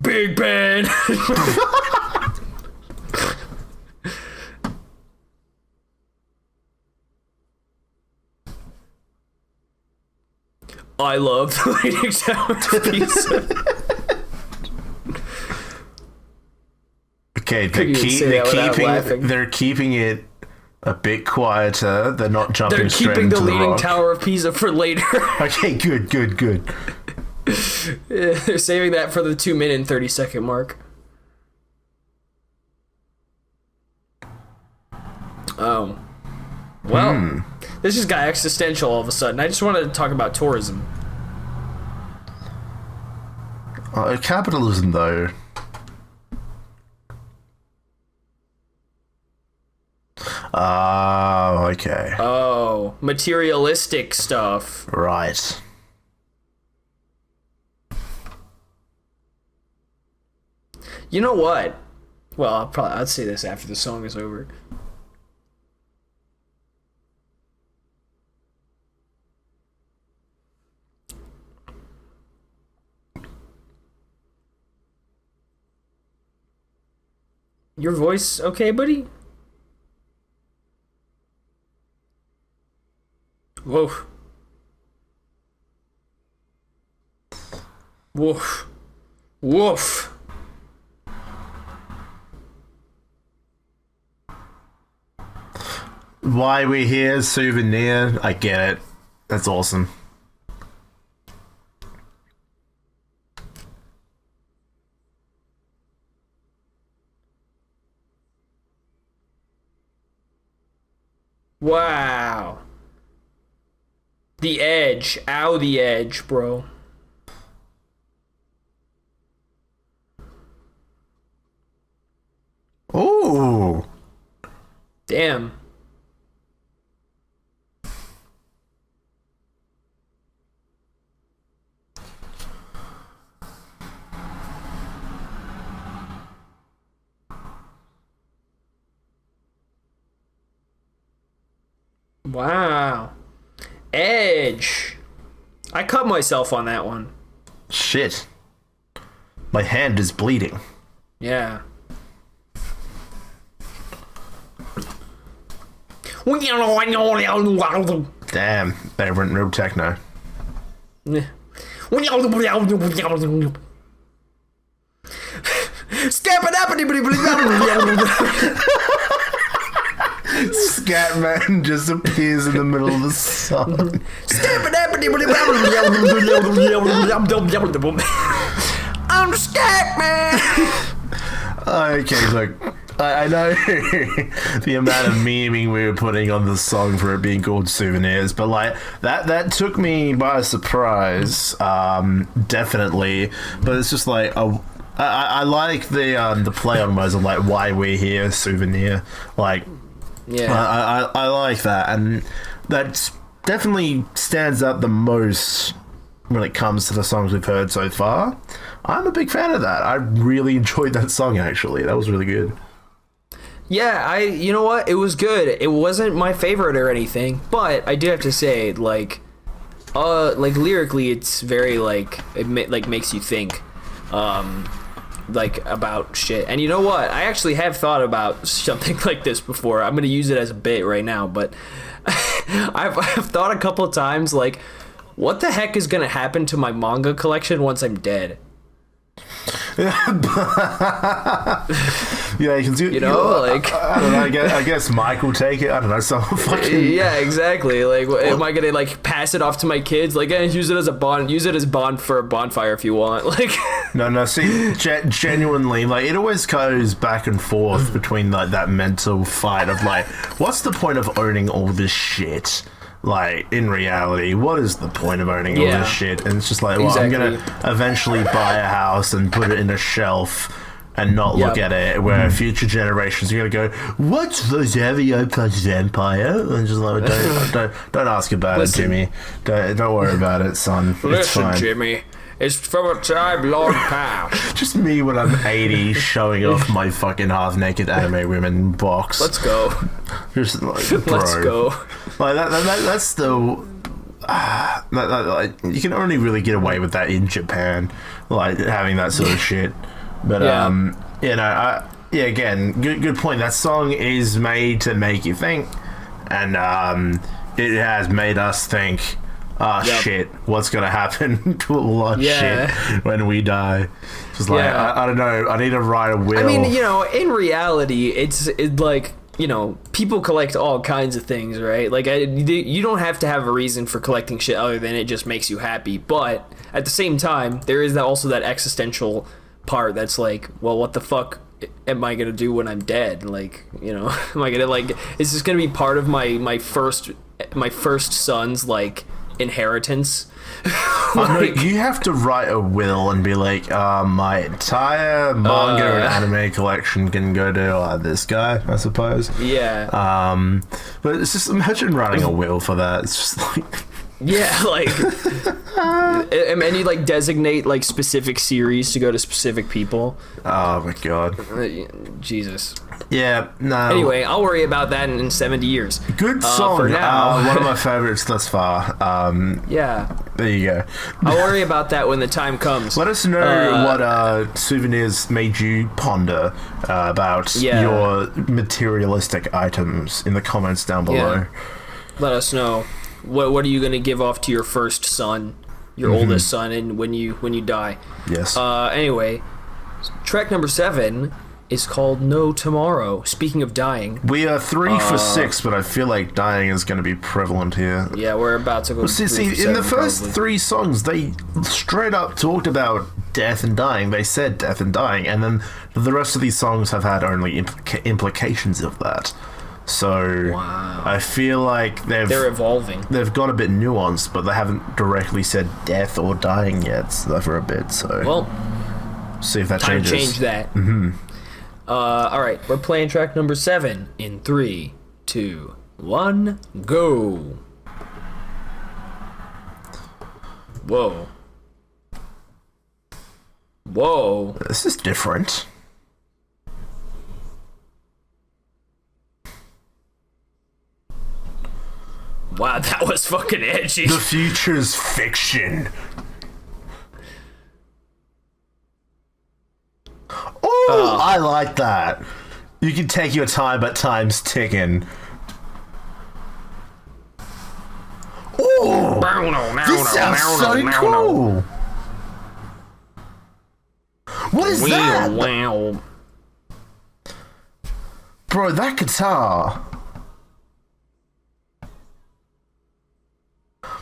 Big Ben! I love the Leaning Tower of Pizza. Okay, they're keeping it a bit quieter. They're not jumping straight into the rock. They're keeping the Leaning Tower of Pisa for later. Okay, good. Yeah, they're saving that for the 2-minute and 30-second mark. Oh. Well, this just got existential all of a sudden. I just wanted to talk about tourism. Capitalism, though. Oh, okay. Oh, materialistic stuff. Right. You know what? Well, I'd say this after the song is over. Your voice okay, buddy? Whoa. Woof. Woof. Why we're here, souvenir. I get it. That's awesome. Wow. The edge. Ow, the edge, bro. Ooh. Damn. Wow. Edge. I cut myself on that one. Shit. My hand is bleeding. Yeah. Damn, they went real techno. Scatman just appears in the middle of the song. I'm Scatman. Okay, look, I know the amount of memeing we were putting on the song for it being called Souvenirs, but like that took me by surprise, definitely. But it's just like I like the play on words of like why we're here, souvenir. Like, yeah, I like that, and that definitely stands out the most when it comes to the songs we've heard so far. I'm a big fan of that. I really enjoyed that song, actually. That was really good. Yeah, you know what? It was good. It wasn't my favorite or anything, but I do have to say, like lyrically, it's very, like, it makes you think, like, about shit. And you know what? I actually have thought about something like this before. I'm gonna use it as a bit right now, but I've thought a couple of times, like, what the heck is gonna happen to my manga collection once I'm dead? Yeah, because you know, like, I don't know. I guess Mike will take it. I don't know. Some fucking yeah, exactly. Like, am I gonna like pass it off to my kids? Like, use it as a bond. Use it as bond for a bonfire if you want. Like, no. See, genuinely, like, it always goes back and forth between like that mental fight of like, what's the point of owning all this shit? Like, in reality, what is the point of owning all this shit? And it's just like, well, exactly. I'm gonna eventually buy a house and put it in a shelf and not look at it, where future generations are gonna go, what's Rosario plus vampire? And just like, don't ask about it, Jimmy. Don't worry about it, son. It's fine. Jimmy. It's from a time long past. Just me when I'm 80 showing off my fucking half-naked anime women box. Let's go. Just like, bro. Let's go. Like, that's the... like, you can only really get away with that in Japan, like, having that sort of shit. But, you know, again, good point. That song is made to make you think, and it has made us think, shit, what's gonna happen to a lot of shit when we die? Just like, I don't know, I need to write a will. I mean, you know, in reality, it's like, you know, people collect all kinds of things, right? Like, you don't have to have a reason for collecting shit other than it just makes you happy. But at the same time, there is also that existential part that's like, well, what the fuck am I gonna do when I'm dead? Like, you know, am I gonna, like, is this gonna be part of my first son's, like, inheritance? Like, you have to write a will and be like, my entire manga and anime collection can go to this guy, I suppose. Yeah. But it's just, imagine writing a will for that. It's just like, yeah, like, and you like designate like specific series to go to specific people. Oh my god. Jesus. Yeah, no. Anyway, I'll worry about that in 70 years. Good song. For now. One of my favorites thus far. Yeah. There you go. I'll worry about that when the time comes. Let us know what souvenirs made you ponder about your materialistic items in the comments down below. Yeah. Let us know. What are you going to give off to your first son, your oldest son, and when you die? Yes. Anyway, track number 7 is called No Tomorrow. Speaking of dying, we are 3 for 6, but I feel like dying is going to be prevalent here. Yeah, we're about to go. See, in the first 3 songs, they straight up talked about death and dying. They said death and dying, and then the rest of these songs have had only implications of that. So I feel like they're evolving. They've got a bit nuanced, but they haven't directly said death or dying yet for a bit. So see if that changes. Time to change that. All right, we're playing track number 7 in 3, 2, 1, go. Whoa. This is different. Wow, that was fucking edgy. The future's fiction. Oh, I like that. You can take your time, but time's ticking. Oh, this sounds so cool. What is that? Wow. Bro, that guitar.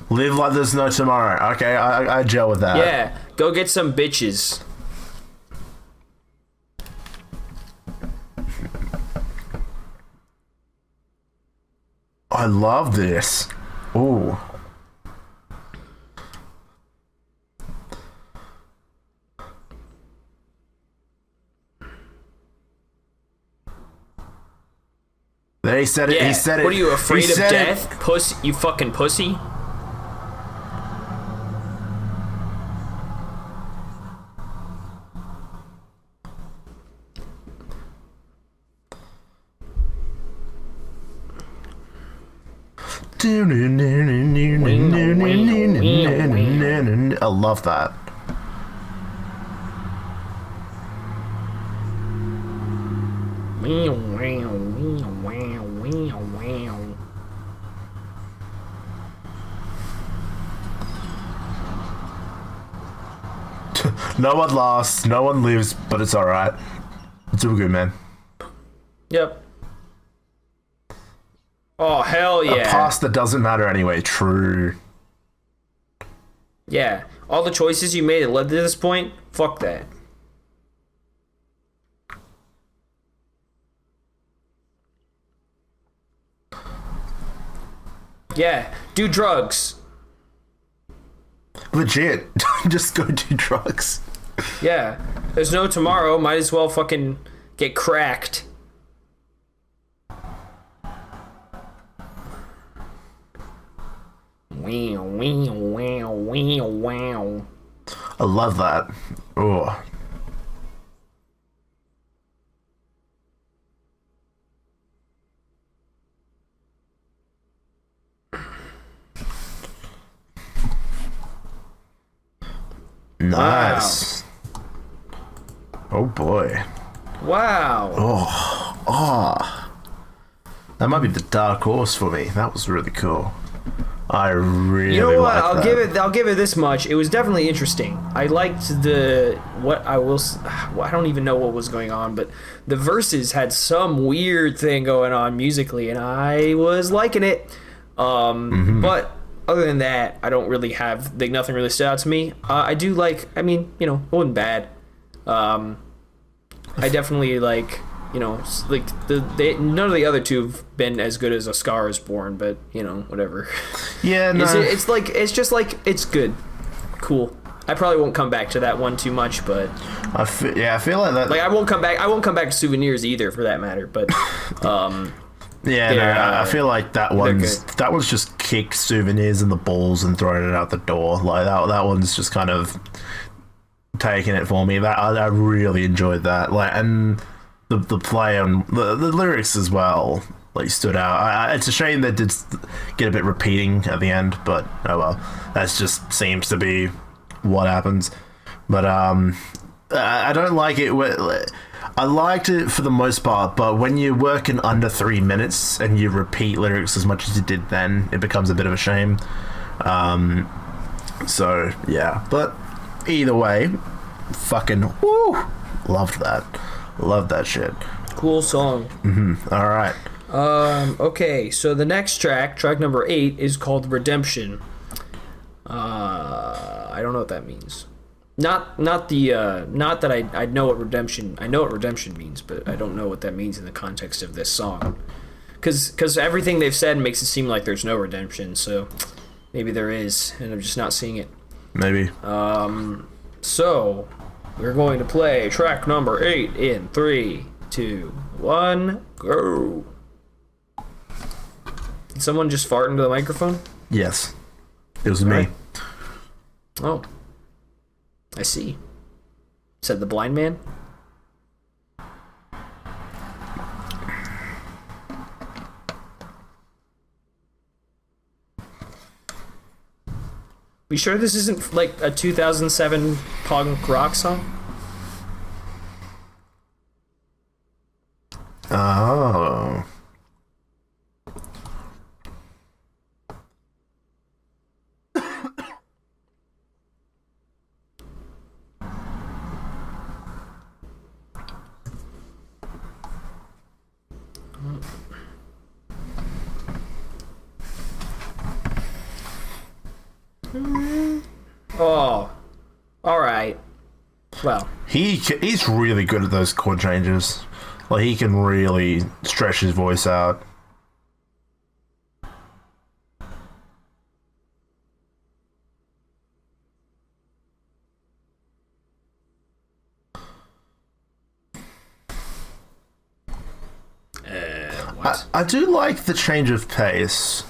Live like there's no tomorrow. Okay, I gel with that. Yeah, go get some bitches. I love this. Ooh. He said it. Yeah. He said it. What are you, afraid He of said death? it. Puss, you fucking pussy. I love that. No one lasts, no one lives, but it's alright. It's all good, man. Yep. Oh, hell yeah. A past that doesn't matter anyway, true. Yeah. All the choices you made that led to this point, fuck that. Yeah. Do drugs. Legit. Just go do drugs. Yeah. There's no tomorrow. Might as well fucking get cracked. Wow, wow, wow, wow, wow. I love that. Oh. Nice. Wow. Oh boy. Wow. Oh. That might be the dark horse for me. That was really cool. I really You know what? like I'll that. give it this much. It was definitely interesting. I liked I don't even know what was going on, but the verses had some weird thing going on musically, and I was liking it. But other than that, I don't really have nothing really stood out to me. I do like. I mean, you know, it wasn't bad. I definitely like. You know, like none of the other two have been as good as A Scar Is Born, but you know, whatever. Yeah, no. It's just like it's good, cool. I probably won't come back to that one too much, but I feel like that. like I won't come back to Souvenirs either, for that matter. But I feel like that one's just kicked Souvenirs in the balls and thrown it out the door. Like that one's just kind of taking it for me. That I really enjoyed that. Like, and the play on the lyrics as well, like, stood out. It's a shame that did get a bit repeating at the end, but oh well. That just seems to be what happens. But I don't like it. I liked it for the most part, but when you're working under 3 minutes and you repeat lyrics as much as you did then, it becomes a bit of a shame. So yeah, but either way, fucking woo, loved that. Love that shit. cool song. All right. Okay, so the next track number 8, is called Redemption. I don't know what that means. Not that I know what redemption. I know what redemption means, but I don't know what that means in the context of this song. Because everything they've said makes it seem like there's no redemption. So maybe there is, and I'm just not seeing it. Maybe. So we're going to play track number 8 in 3, 2, 1, go. Did someone just fart into the microphone? Yes. It was me. Right. Oh. I see. Said the blind man. We sure this isn't like a 2007 punk rock song? Oh. Oh, all right. Well, he's really good at those chord changes. Like, he can really stretch his voice out. what? I do like the change of pace.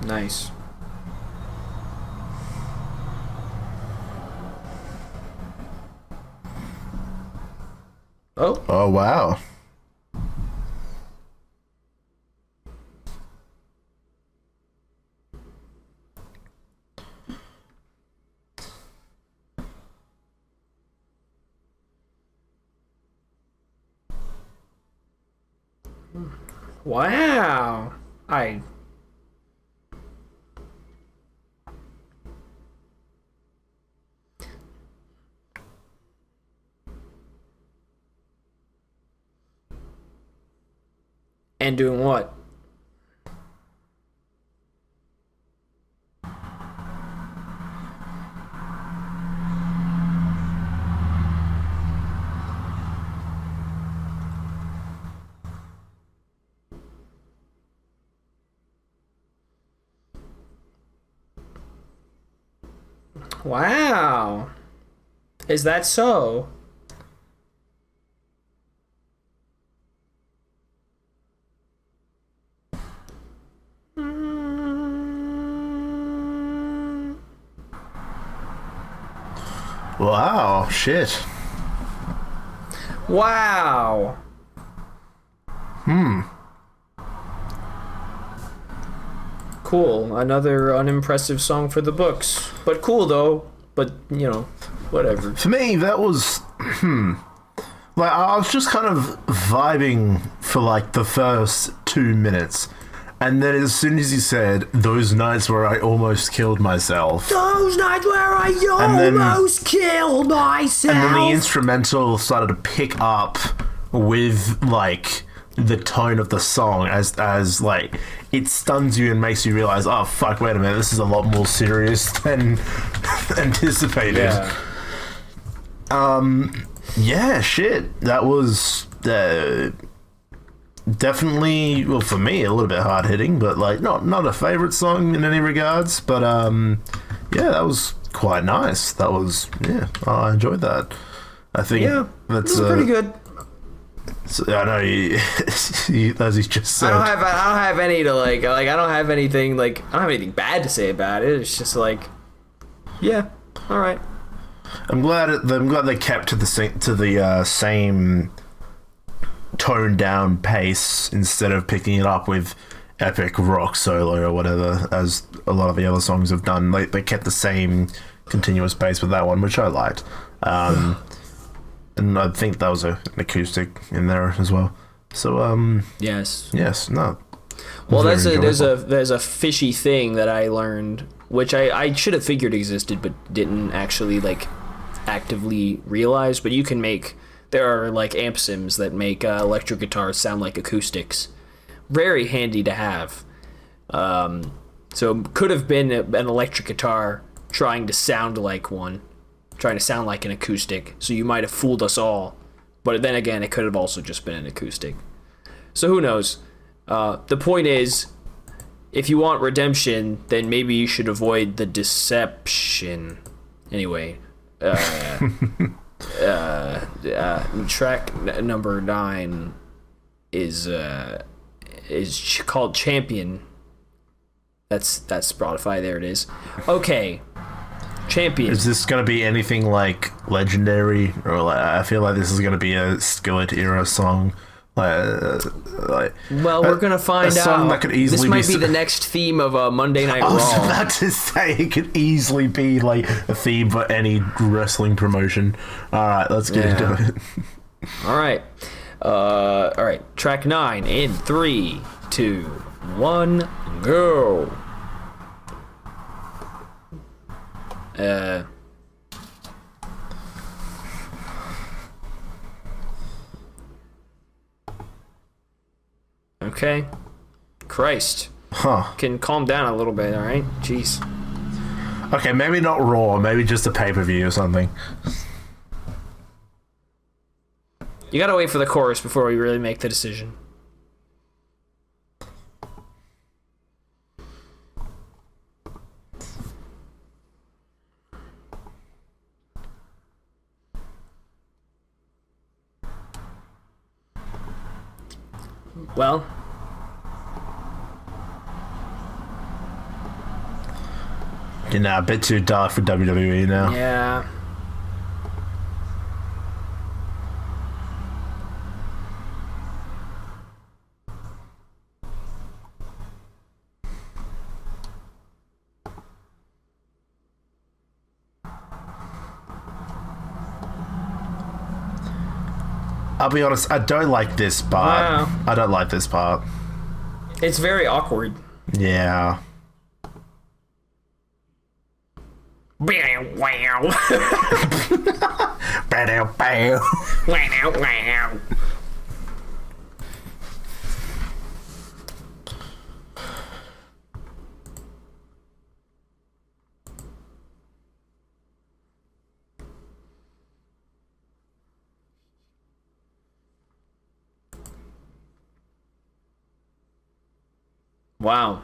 Nice. Oh. Oh, wow. Wow. And doing what? Wow. Is that so? Wow, shit. Wow. Cool. Another unimpressive song for the books. But cool, though. But, whatever. For me, that was... Like, I was just kind of vibing for, like, the first 2 minutes. And then as soon as he said, those nights where I almost killed myself. Those nights where I almost killed myself. And then the instrumental started to pick up with, like, the tone of the song as like, it stuns you and makes you realize, oh, fuck, wait a minute, this is a lot more serious than anticipated. Yeah, shit. That was... definitely, well, for me, a little bit hard hitting, but like not a favorite song in any regards. But yeah, that was quite nice. That was I enjoyed that. I think that's pretty good. So, I know as he just said. I don't have any to like. I don't have anything like. I don't have anything bad to say about it. It's just like, yeah, all right. I'm glad they kept to the same toned down pace instead of picking it up with epic rock solo or whatever, as a lot of the other songs have done. They kept the same continuous pace with that one, which I liked. And I think that was an acoustic in there as well. So yes, no. Well, there's a fishy thing that I learned, which I should have figured existed, but didn't actually like actively realize. But there are like amp sims that make electric guitars sound like acoustics. Very handy to have. So could have been an electric guitar trying to sound like one, trying to sound like an acoustic. So you might have fooled us all. But then again, it could have also just been an acoustic. So who knows? The point is, if you want redemption, then maybe you should avoid the deception. Anyway. Track number 9 is called Champion. That's Spotify. There it is. Okay, Champion. Is this gonna be anything like Legendary, or like, I feel like this is gonna be a Skillet era song? Well, we're gonna find out. That could easily this might be the next theme of Monday Night Raw. I was about to say it could easily be like a theme for any wrestling promotion. All right, let's get into it. All right. All right, track 9 in 3, 2, 1, go. Okay. Christ. Huh. Can calm down a little bit, all right? Jeez. Okay, maybe not Raw, maybe just a pay-per-view or something. You gotta wait for the chorus before we really make the decision. Well, you know, a bit too dark for WWE now. yeah. I'll be honest, I don't like this part. Wow. I don't like this part. It's very awkward. Yeah. Wow. Wow. Wow. Wow.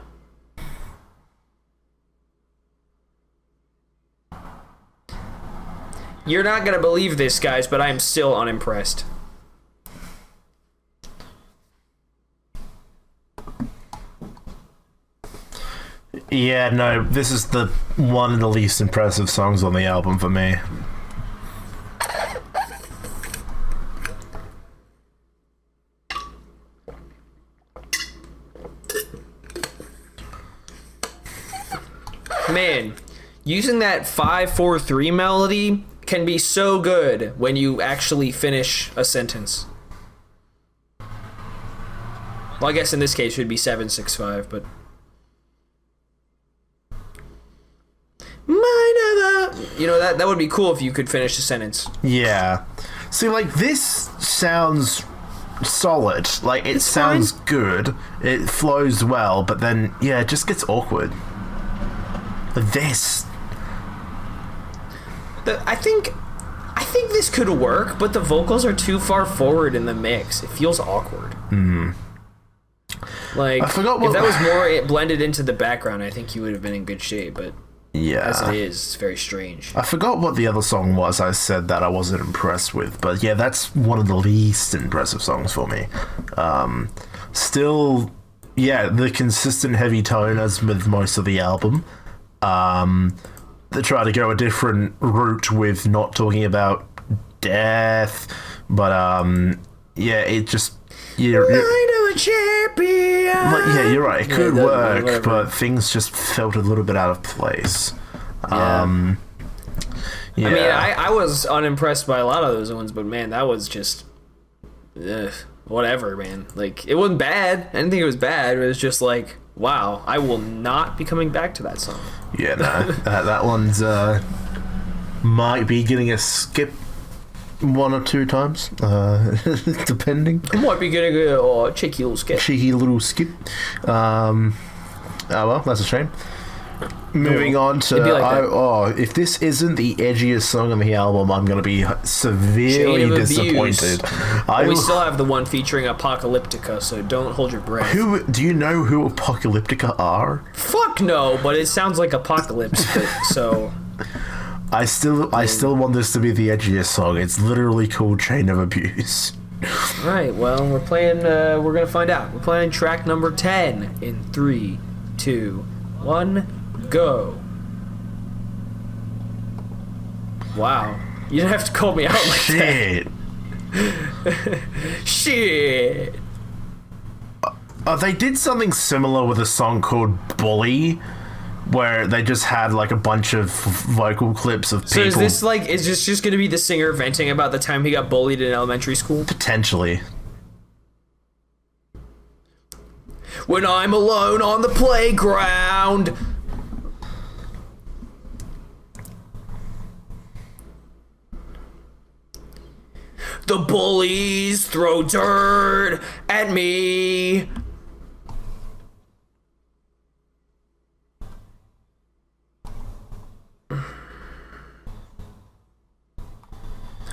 You're not gonna believe this, guys, but I'm still unimpressed. Yeah, no, this is the one of the least impressive songs on the album for me. Man, using that 5-4-3 melody can be so good when you actually finish a sentence. Well, I guess in this case it would be 7-6-5, but you know, that would be cool if you could finish a sentence. Yeah. See, like, this sounds solid. Like, it sounds good. It flows well, but then, yeah, it just gets awkward. This. I think this could work, but the vocals are too far forward in the mix. It feels awkward. Like, I forgot what, if that was more blended into the background, I think you would have been in good shape, but yeah, as it is, it's very strange. I forgot what the other song was I said that I wasn't impressed with, but yeah, that's one of the least impressive songs for me. Still, yeah, the consistent heavy tone as with most of the album. They try to go a different route with not talking about death, but yeah, it just you're champion. like, yeah, you're right. It could work, whatever. but things just felt a little bit out of place. Yeah. Yeah. I mean, I was unimpressed by a lot of those ones, but man, that was just whatever, man. Like, it wasn't bad. I didn't think it was bad. It was just like, wow, I will not be coming back to that song. Yeah, no, that one's might be getting a skip one or two times, depending. I might be getting a cheeky little skip. Cheeky little skip. Oh well, that's a shame. Moving on to It'd be like that. if this isn't the edgiest song on the album, I'm gonna be severely Chain of Abuse. disappointed. We still have the one featuring Apocalyptica, so don't hold your breath. Who do you know who Apocalyptica are? Fuck no, but it sounds like Apocalypse, so I still want this to be the edgiest song. It's literally called Chain of Abuse. Alright, well, we're playing, we're gonna find out. We're playing track number 10 in 3, 2, 1, go. Wow. You didn't have to call me out like Shit. that. Shit. They did something similar with a song called Bully, where they just had like a bunch of vocal clips of people. So is this just gonna be the singer venting about the time he got bullied in elementary school? Potentially. when I'm alone on the playground. The bullies throw dirt at me.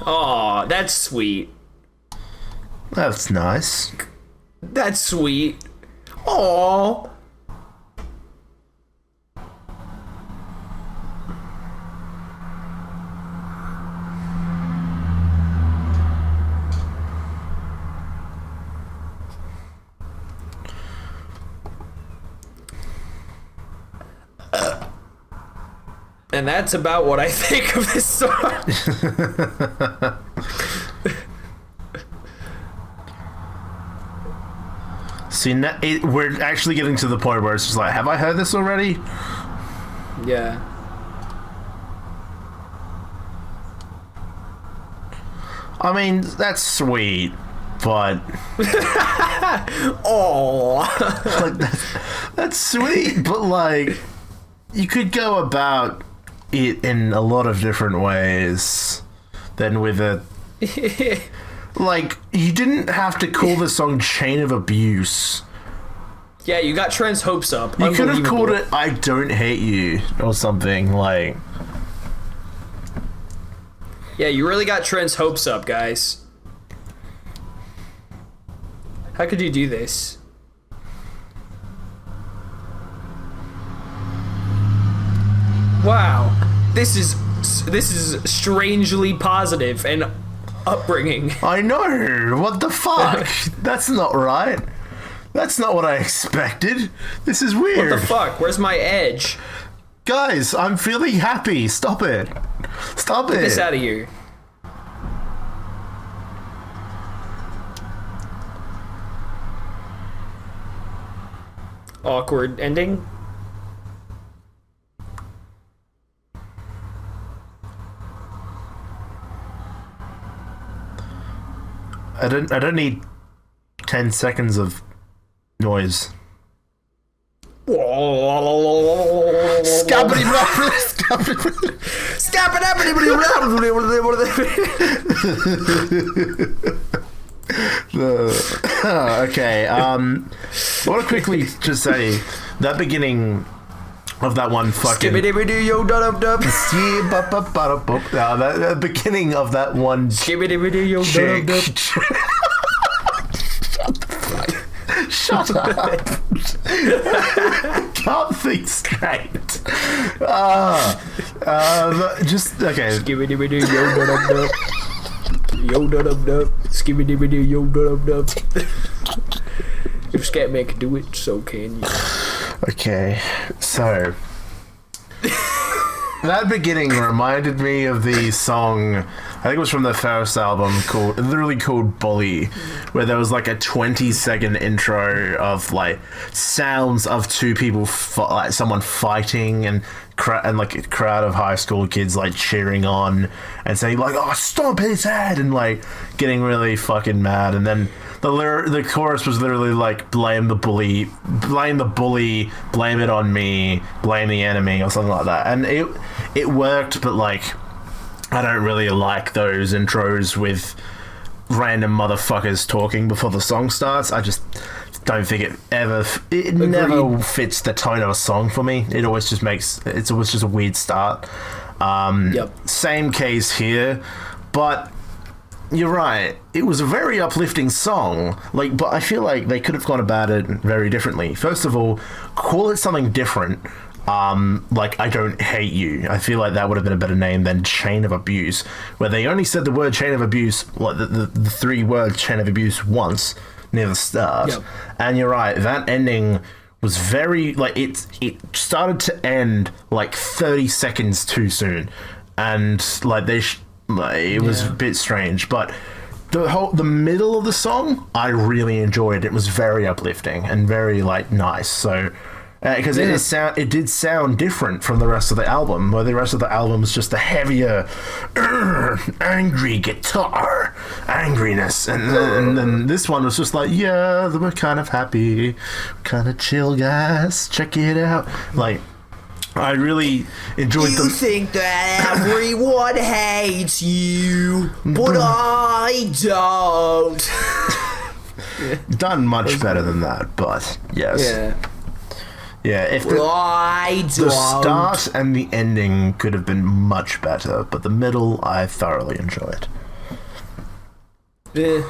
Aw, that's sweet. That's nice. That's sweet. Aw. And that's about what I think of this song. See, we're actually getting to the point where it's just like, have I heard this already? Yeah. I mean, that's sweet, but... Oh, like, that's sweet, but like, you could go about it in a lot of different ways than with a... Like, you didn't have to call the song Chain of Abuse. yeah, you got Trent's hopes up. You could have called it I Don't Hate You or something, like... Yeah, you really got Trent's hopes up, guys. How could you do this? Wow, this is strangely positive and upbringing. I know, what the fuck? That's not right. That's not what I expected. This is weird. What the fuck? Where's my edge? Guys, I'm feeling happy. Stop it. Stop it. Get this out of here. Awkward ending. I don't need 10 seconds of noise. Okay, I want to quickly just say that beginning of that one fucking... that beginning of that one... Shut up. Can't think straight. Just, okay. If Scatman can do it, so can you. Okay, so that beginning reminded me of the song, I think it was from the first album, called Bully, where there was like a 20-second intro of like sounds of two people, like someone fighting and like a crowd of high school kids like cheering on and saying like, "Oh, stomp his head," and like getting really fucking mad. And then the chorus was literally like, blame the bully, blame it on me, blame the enemy, or something like that. And it worked, but like, I don't really like those intros with random motherfuckers talking before the song starts. I just don't think it never fits the tone of a song for me. It always just it's always just a weird start. Same case here, but you're right. It was a very uplifting song, but I feel like they could have gone about it very differently. First of all, call it something different. Like I Don't Hate You. I feel like that would have been a better name than Chain of Abuse, where they only said the word chain of abuse, like the 3 words chain of abuse once near the start. Yep. And you're right, that ending was very, like, it started to end like 30 seconds too soon, and like it was a bit strange, but the middle of the song I really enjoyed. It was very uplifting and very like nice. So Because it did sound different from the rest of the album, where the rest of the album was just a heavier, angry guitar, angriness, and then this one was just like, yeah, we're kind of happy, kind of chill, guys, check it out. Like, I really enjoyed them. You think that everyone hates you, but I don't. Done much better than that, but yes. Yeah. Yeah, if the start and the ending could have been much better, but the middle I thoroughly enjoyed. Yeah.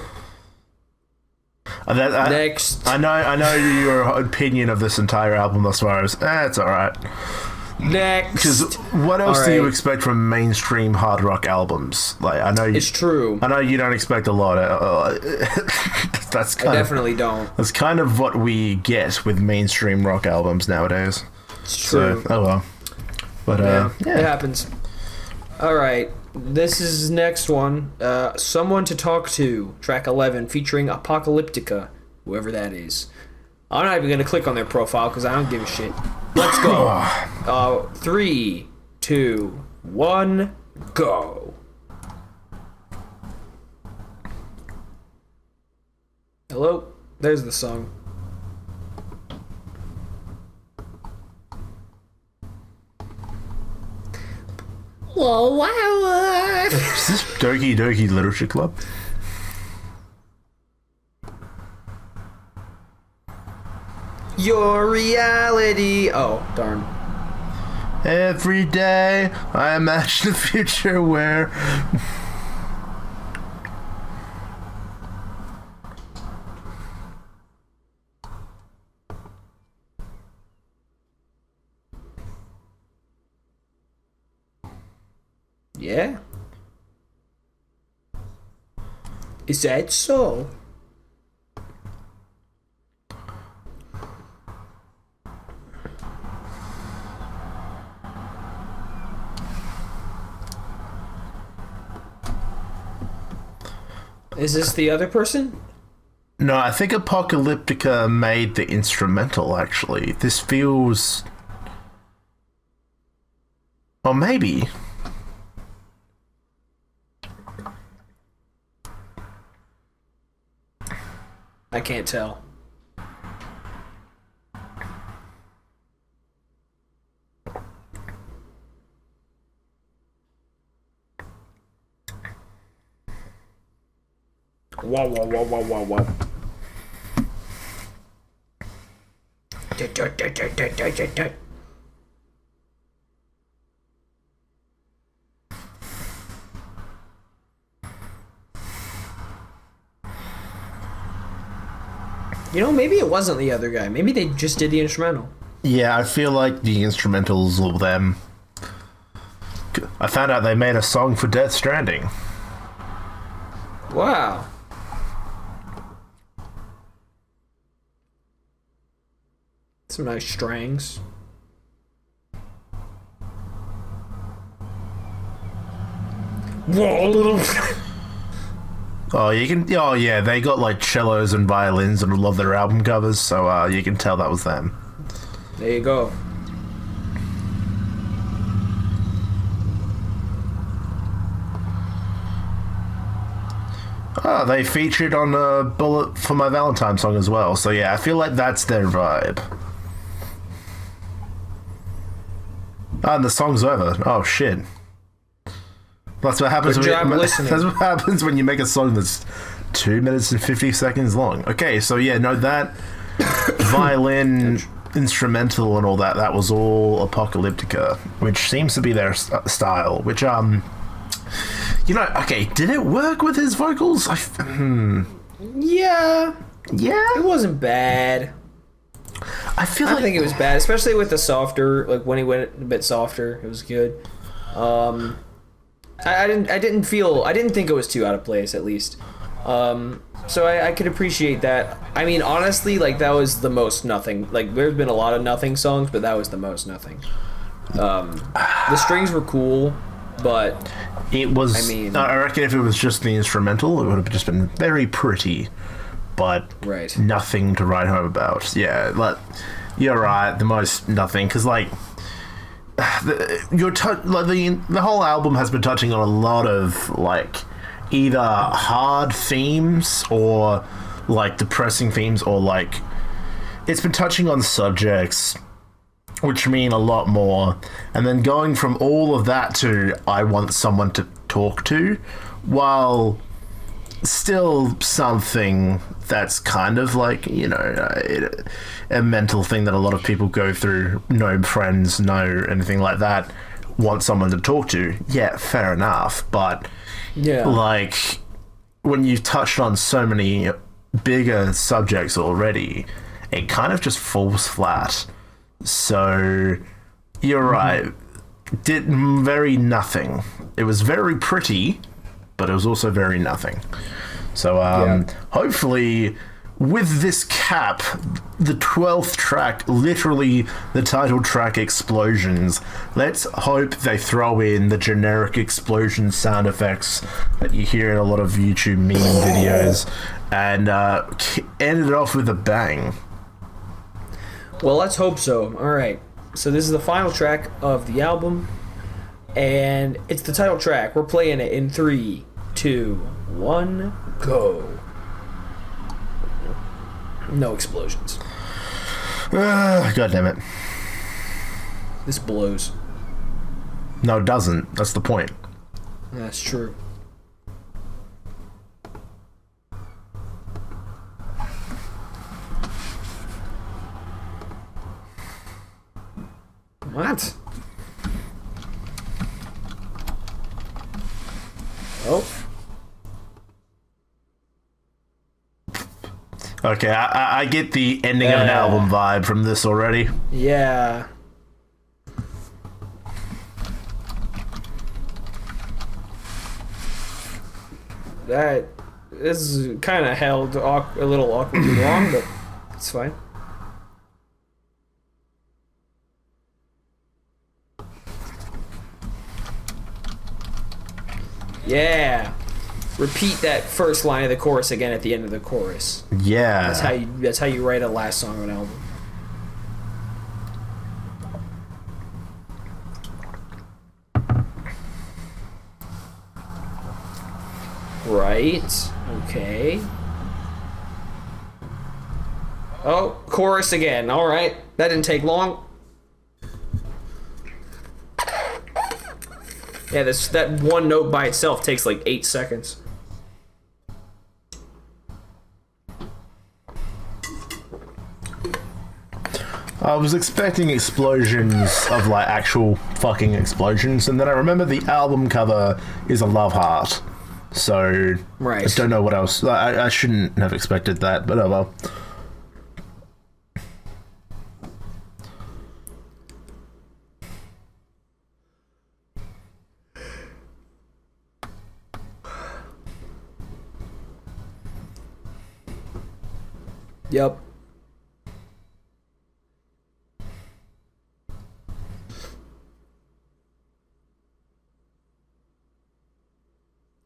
Next. I know your opinion of this entire album thus far is, it's alright. Next. Because what else do you expect from mainstream hard rock albums? Like, I know it's true. I know you don't expect a lot. I definitely don't. That's kind of what we get with mainstream rock albums nowadays. It's true. So, oh well. But yeah, it happens. All right, this is next one. Someone to Talk To, track 11, featuring Apocalyptica, whoever that is. I'm not even gonna click on their profile because I don't give a shit. Let's go. 3, 2, 1, go. Hello? There's the song. Whoa, wow. Is this Doki Doki Literature Club? Your reality. Oh, darn. Every day I imagine a future where... Yeah? Is that so? Is this the other person? No, I think Apocalyptica made the instrumental, actually. This feels... Or maybe... I can't tell. Whoa, whoa, whoa, whoa, whoa, whoa. You know, maybe it wasn't the other guy. Maybe they just did the instrumental. Yeah, I feel like the instrumentals of them... I found out they made a song for Death Stranding. Wow. Some nice strings. Whoa, little... Oh, you can... Oh, yeah, they got, like, cellos and violins and love their album covers, so you can tell that was them. There you go. Oh, they featured on Bullet for My Valentine song as well, so yeah, I feel like that's their vibe. Oh, and the song's over. Oh, shit. That's what happens. That's what happens when you make a song that's 2 minutes and 50 seconds long. Okay, so yeah, no, that violin instrumental and all that, that was all Apocalyptica, which seems to be their style, which, you know, okay, did it work with his vocals? Yeah. Yeah? It wasn't bad. I don't think it was bad, especially with the softer, like when he went a bit softer, it was good. I didn't think it was too out of place, at least. So I could appreciate that. I mean, honestly, like, that was the most nothing. Like, there's been a lot of nothing songs, but that was the most nothing. The strings were cool, but it was... I mean, I reckon if it was just the instrumental, it would have just been very pretty, but right. Nothing to write home about. Yeah, you're right. The most nothing, because like the whole album has been touching on a lot of like either hard themes or like depressing themes, or like it's been touching on subjects which mean a lot more, and then going from all of that to I want someone to talk to, while still something that's kind of like, you know, a mental thing that a lot of people go through, no friends, no anything like that, want someone to talk to. Yeah, fair enough, but Yeah. like when you've touched on so many bigger subjects already, it kind of just falls flat. So you're right. Did very nothing. It was very pretty, but it was also very nothing. So hopefully with this cap, the 12th track, literally the title track, Explosions, let's hope they throw in the generic explosion sound effects that you hear in a lot of YouTube meme videos, and end it off with a bang. Well, let's hope so. All right. So this is the final track of the album, and it's the title track. We're playing it in 3, 2, 1, go. No explosions. God damn it. This blows. No, it doesn't. That's the point. That's true. What? Oh. Okay, I get the ending of an album vibe from this already. Yeah. That is kind of held a little awkwardly long, but it's fine. Yeah. Repeat that first line of the chorus again at the end of the chorus. Yeah. That's how you write a last song of an album. Right. Okay. Oh, chorus again. All right. That didn't take long. Yeah, that one note by itself takes like 8 seconds. I was expecting explosions of like actual fucking explosions, and then I remember the album cover is a love heart. So right. I don't know what else. I shouldn't have expected that, but oh well. Yep.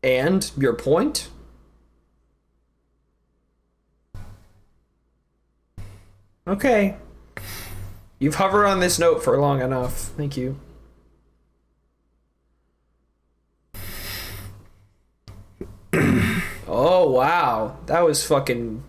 And your point? Okay. You've hovered on this note for long enough. Thank you. Oh, wow. That was fucking...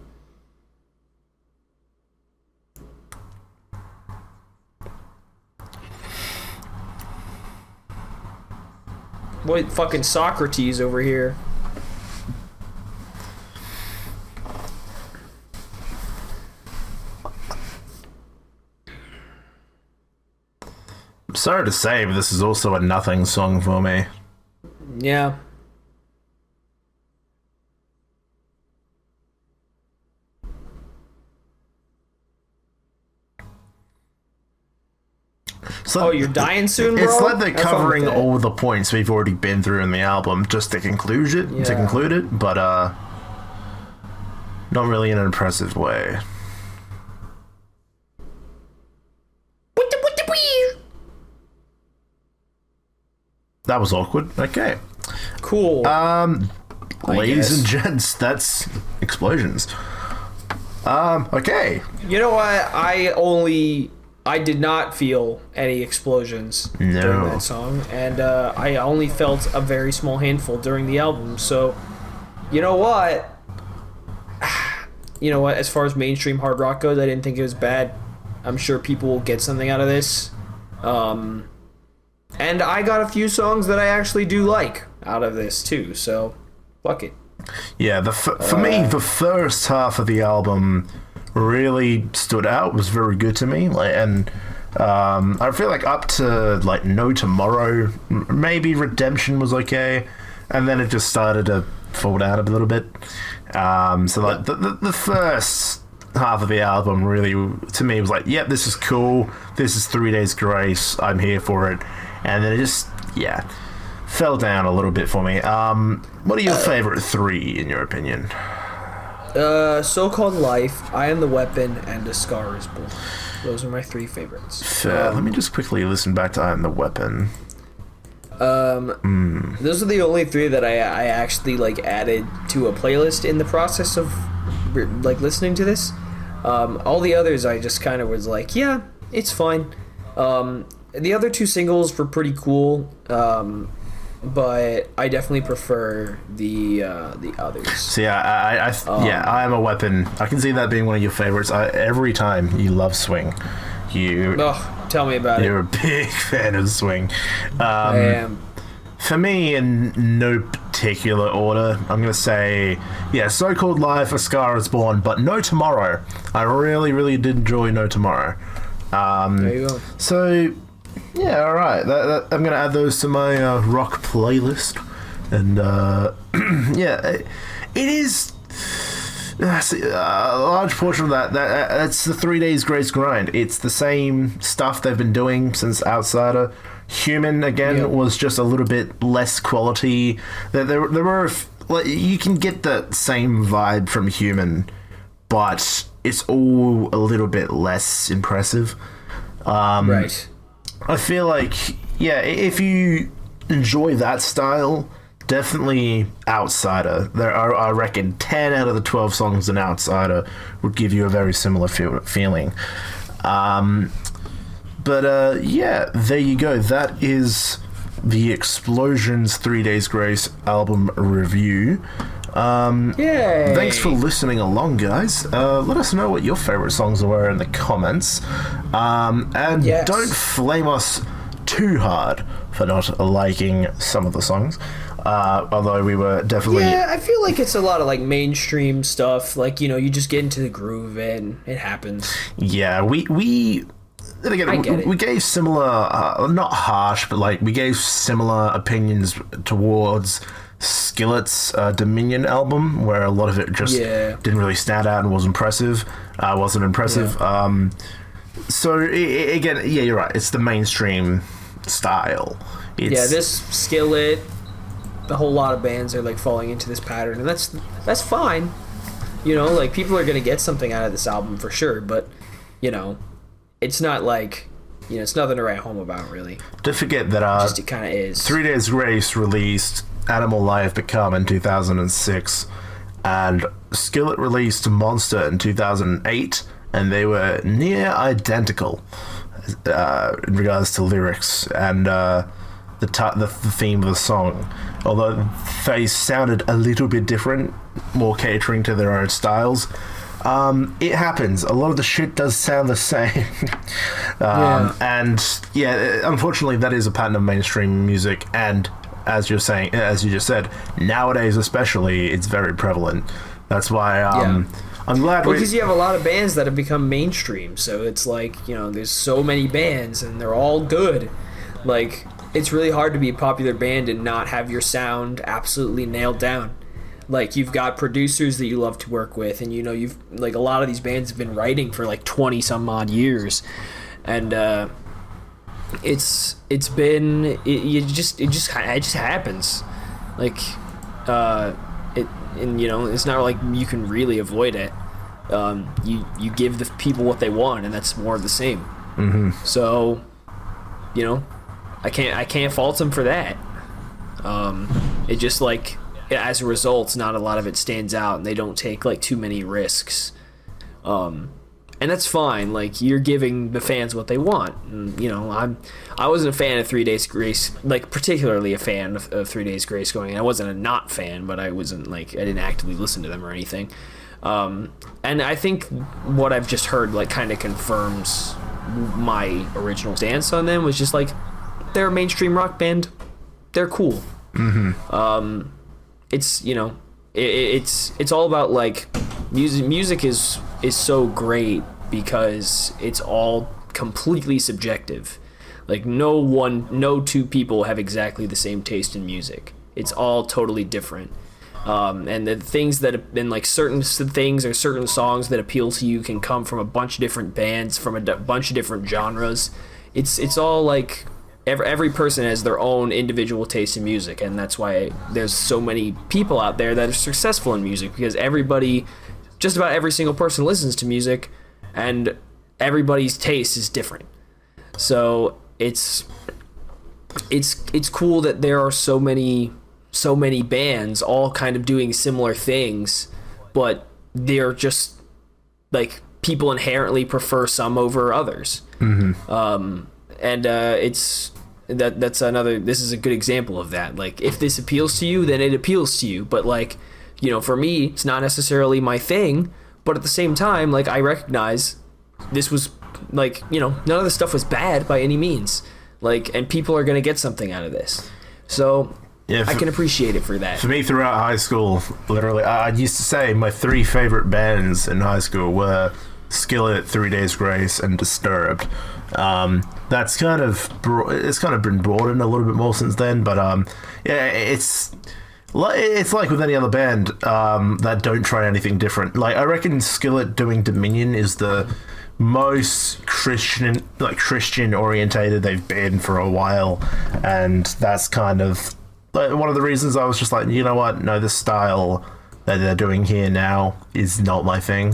What fucking Socrates over here? I'm sorry to say, but this is also a nothing song for me. Yeah. So you're dying soon, bro? It's like they're covering all the points we've already been through in the album just to conclude it, but not really in an impressive way. That was awkward. Okay. Cool. Ladies and gents, that's Explosions. Okay. You know what? I did not feel any explosions during that song, and I only felt a very small handful during the album. So, you know what? As far as mainstream hard rock goes, I didn't think it was bad. I'm sure people will get something out of this. And I got a few songs that I actually do like out of this too. So, fuck it. Yeah, for me, the first half of the album really stood out, was very good to me, I feel like up to No Tomorrow, maybe Redemption was okay, and then it just started to fall down a little bit. The first half of the album really, to me, was yep, this is cool, this is 3 Days Grace, I'm here for it, and then it just fell down a little bit for me. What are your favorite three in your opinion? So-Called Life, I Am the Weapon, and A Scar Is Born. Those are my three favorites. Let me just quickly listen back to I Am the Weapon. Those are the only three that I actually added to a playlist in the process of listening to this. All the others I just kind of was yeah, it's fine. The other two singles were pretty cool. But I definitely prefer the others. So I Am a Weapon. I can see that being one of your favorites. Every time you love swing, tell me about You're a big fan of swing. I am. For me, in no particular order, I'm gonna say So-Called Life, A Scar Is Born, but No Tomorrow. I really, really did enjoy No Tomorrow. There you go. So. Yeah, all right. I'm going to add those to my rock playlist. And, it is a large portion of that's the 3 Days Grace grind. It's the same stuff they've been doing since Outsider. Human, again, was just a little bit less quality. There were... you can get the same vibe from Human, but it's all a little bit less impressive. Right. I feel if you enjoy that style, definitely Outsider. There are, I reckon, 10 out of the 12 songs in Outsider would give you a very similar feeling. There you go. That is the Explosions 3 Days Grace album review. Yay! Thanks for listening along, guys. Let us know what your favorite songs were in the comments. Don't flame us too hard for not liking some of the songs. Although we were definitely... Yeah, I feel like it's a lot of mainstream stuff. You just get into the groove and it happens. Yeah, we gave similar, not harsh, but we gave similar opinions towards Skillet's Dominion album, where a lot of it just didn't really stand out and wasn't impressive. Again, you're right. It's the mainstream style. This Skillet, a whole lot of bands are falling into this pattern, and that's fine. People are gonna get something out of this album for sure, but it's not it's nothing to write home about, really. Don't forget that it kind of is. 3 Days Grace released Animal Life Become in 2006, and Skillet released Monster in 2008, and they were near identical in regards to lyrics and the theme of the song, although they sounded a little bit different, more catering to their own styles. It happens. A lot of the shit does sound the same. Unfortunately, that is a pattern of mainstream music, and as you just said, nowadays especially, it's very prevalent. That's why I'm glad because you have a lot of bands that have become mainstream, so it's there's so many bands and they're all good. It's really hard to be a popular band and not have your sound absolutely nailed down. You've got producers that you love to work with, and you've a lot of these bands have been writing for 20 some odd years, and it just happens. It's not you can really avoid it. You give the people what they want, and that's more of the same. Mm-hmm. So, I can't fault them for that. It just as a result, not a lot of it stands out, and they don't take too many risks. And that's fine. Like, you're giving the fans what they want. And, you know, I wasn't a fan of 3 Days Grace, like particularly a fan of 3 Days Grace going in. I wasn't a not fan, but I wasn't like, I didn't actively listen to them or anything. And I think what I've just heard like kind of confirms my original stance on them was just like, they're a mainstream rock band. They're cool. Mm-hmm. It's, you know, it's all about like music is so great because it's all completely subjective. Like no two people have exactly the same taste in music. It's all totally different. And the things that have been like certain things or certain songs that appeal to you can come from a bunch of different bands, from a bunch of different genres. It's all like every person has their own individual taste in music, and that's why there's so many people out there that are successful in music, because just about every single person listens to music, and everybody's taste is different. So it's cool that there are so many bands all kind of doing similar things, but they're just like people inherently prefer some over others. Mm-hmm. This is a good example of that. Like, if this appeals to you, then it appeals to you. But like, you know, for me, it's not necessarily my thing, but at the same time, like, I recognize this was like, you know, none of the stuff was bad by any means. Like, and people are going to get something out of this. So yeah, I can appreciate it for that. For me, throughout high school, literally, I used to say my 3 favorite bands in high school were Skillet, 3 Days Grace, and Disturbed. That's kind of been broadened a little bit more since then, but yeah, it's like with any other band that don't try anything different. Like, I reckon Skillet doing Dominion is the most Christian orientated they've been for a while, and that's kind of one of the reasons I was just like, you know what, no, this style that they're doing here now is not my thing.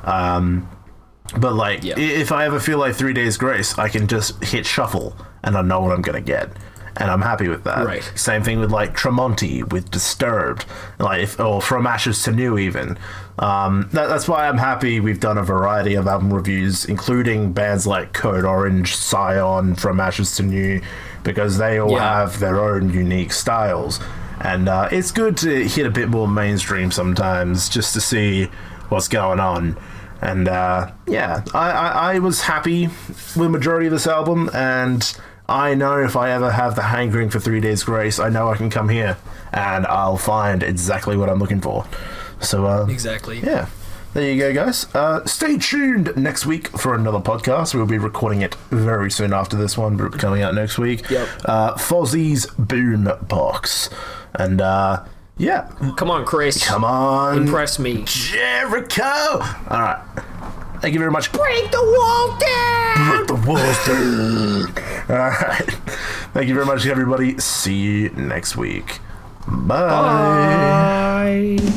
But like, if I ever feel like 3 Days Grace, I can just hit shuffle and I know what I'm gonna get, and I'm happy with that. Right. Same thing with like Tremonti, with Disturbed, like or From Ashes to New even. That's why I'm happy we've done a variety of album reviews, including bands like Code Orange, Scion, From Ashes to New, because they all have their own unique styles, and it's good to hit a bit more mainstream sometimes just to see what's going on. And I was happy with the majority of this album, and I know if I ever have the hankering for 3 Days Grace, I know I can come here and I'll find exactly what I'm looking for. So exactly. Yeah. There you go, guys. Stay tuned next week for another podcast. We'll be recording it very soon after this one, but it'll be coming out next week. Yep. Fozzie's Boom Box. And yeah. Come on, Chris. Come on. Impress me. Jericho. All right. Thank you very much. Break the wall down. Break the walls down. All right. Thank you very much, everybody. See you next week. Bye. Bye.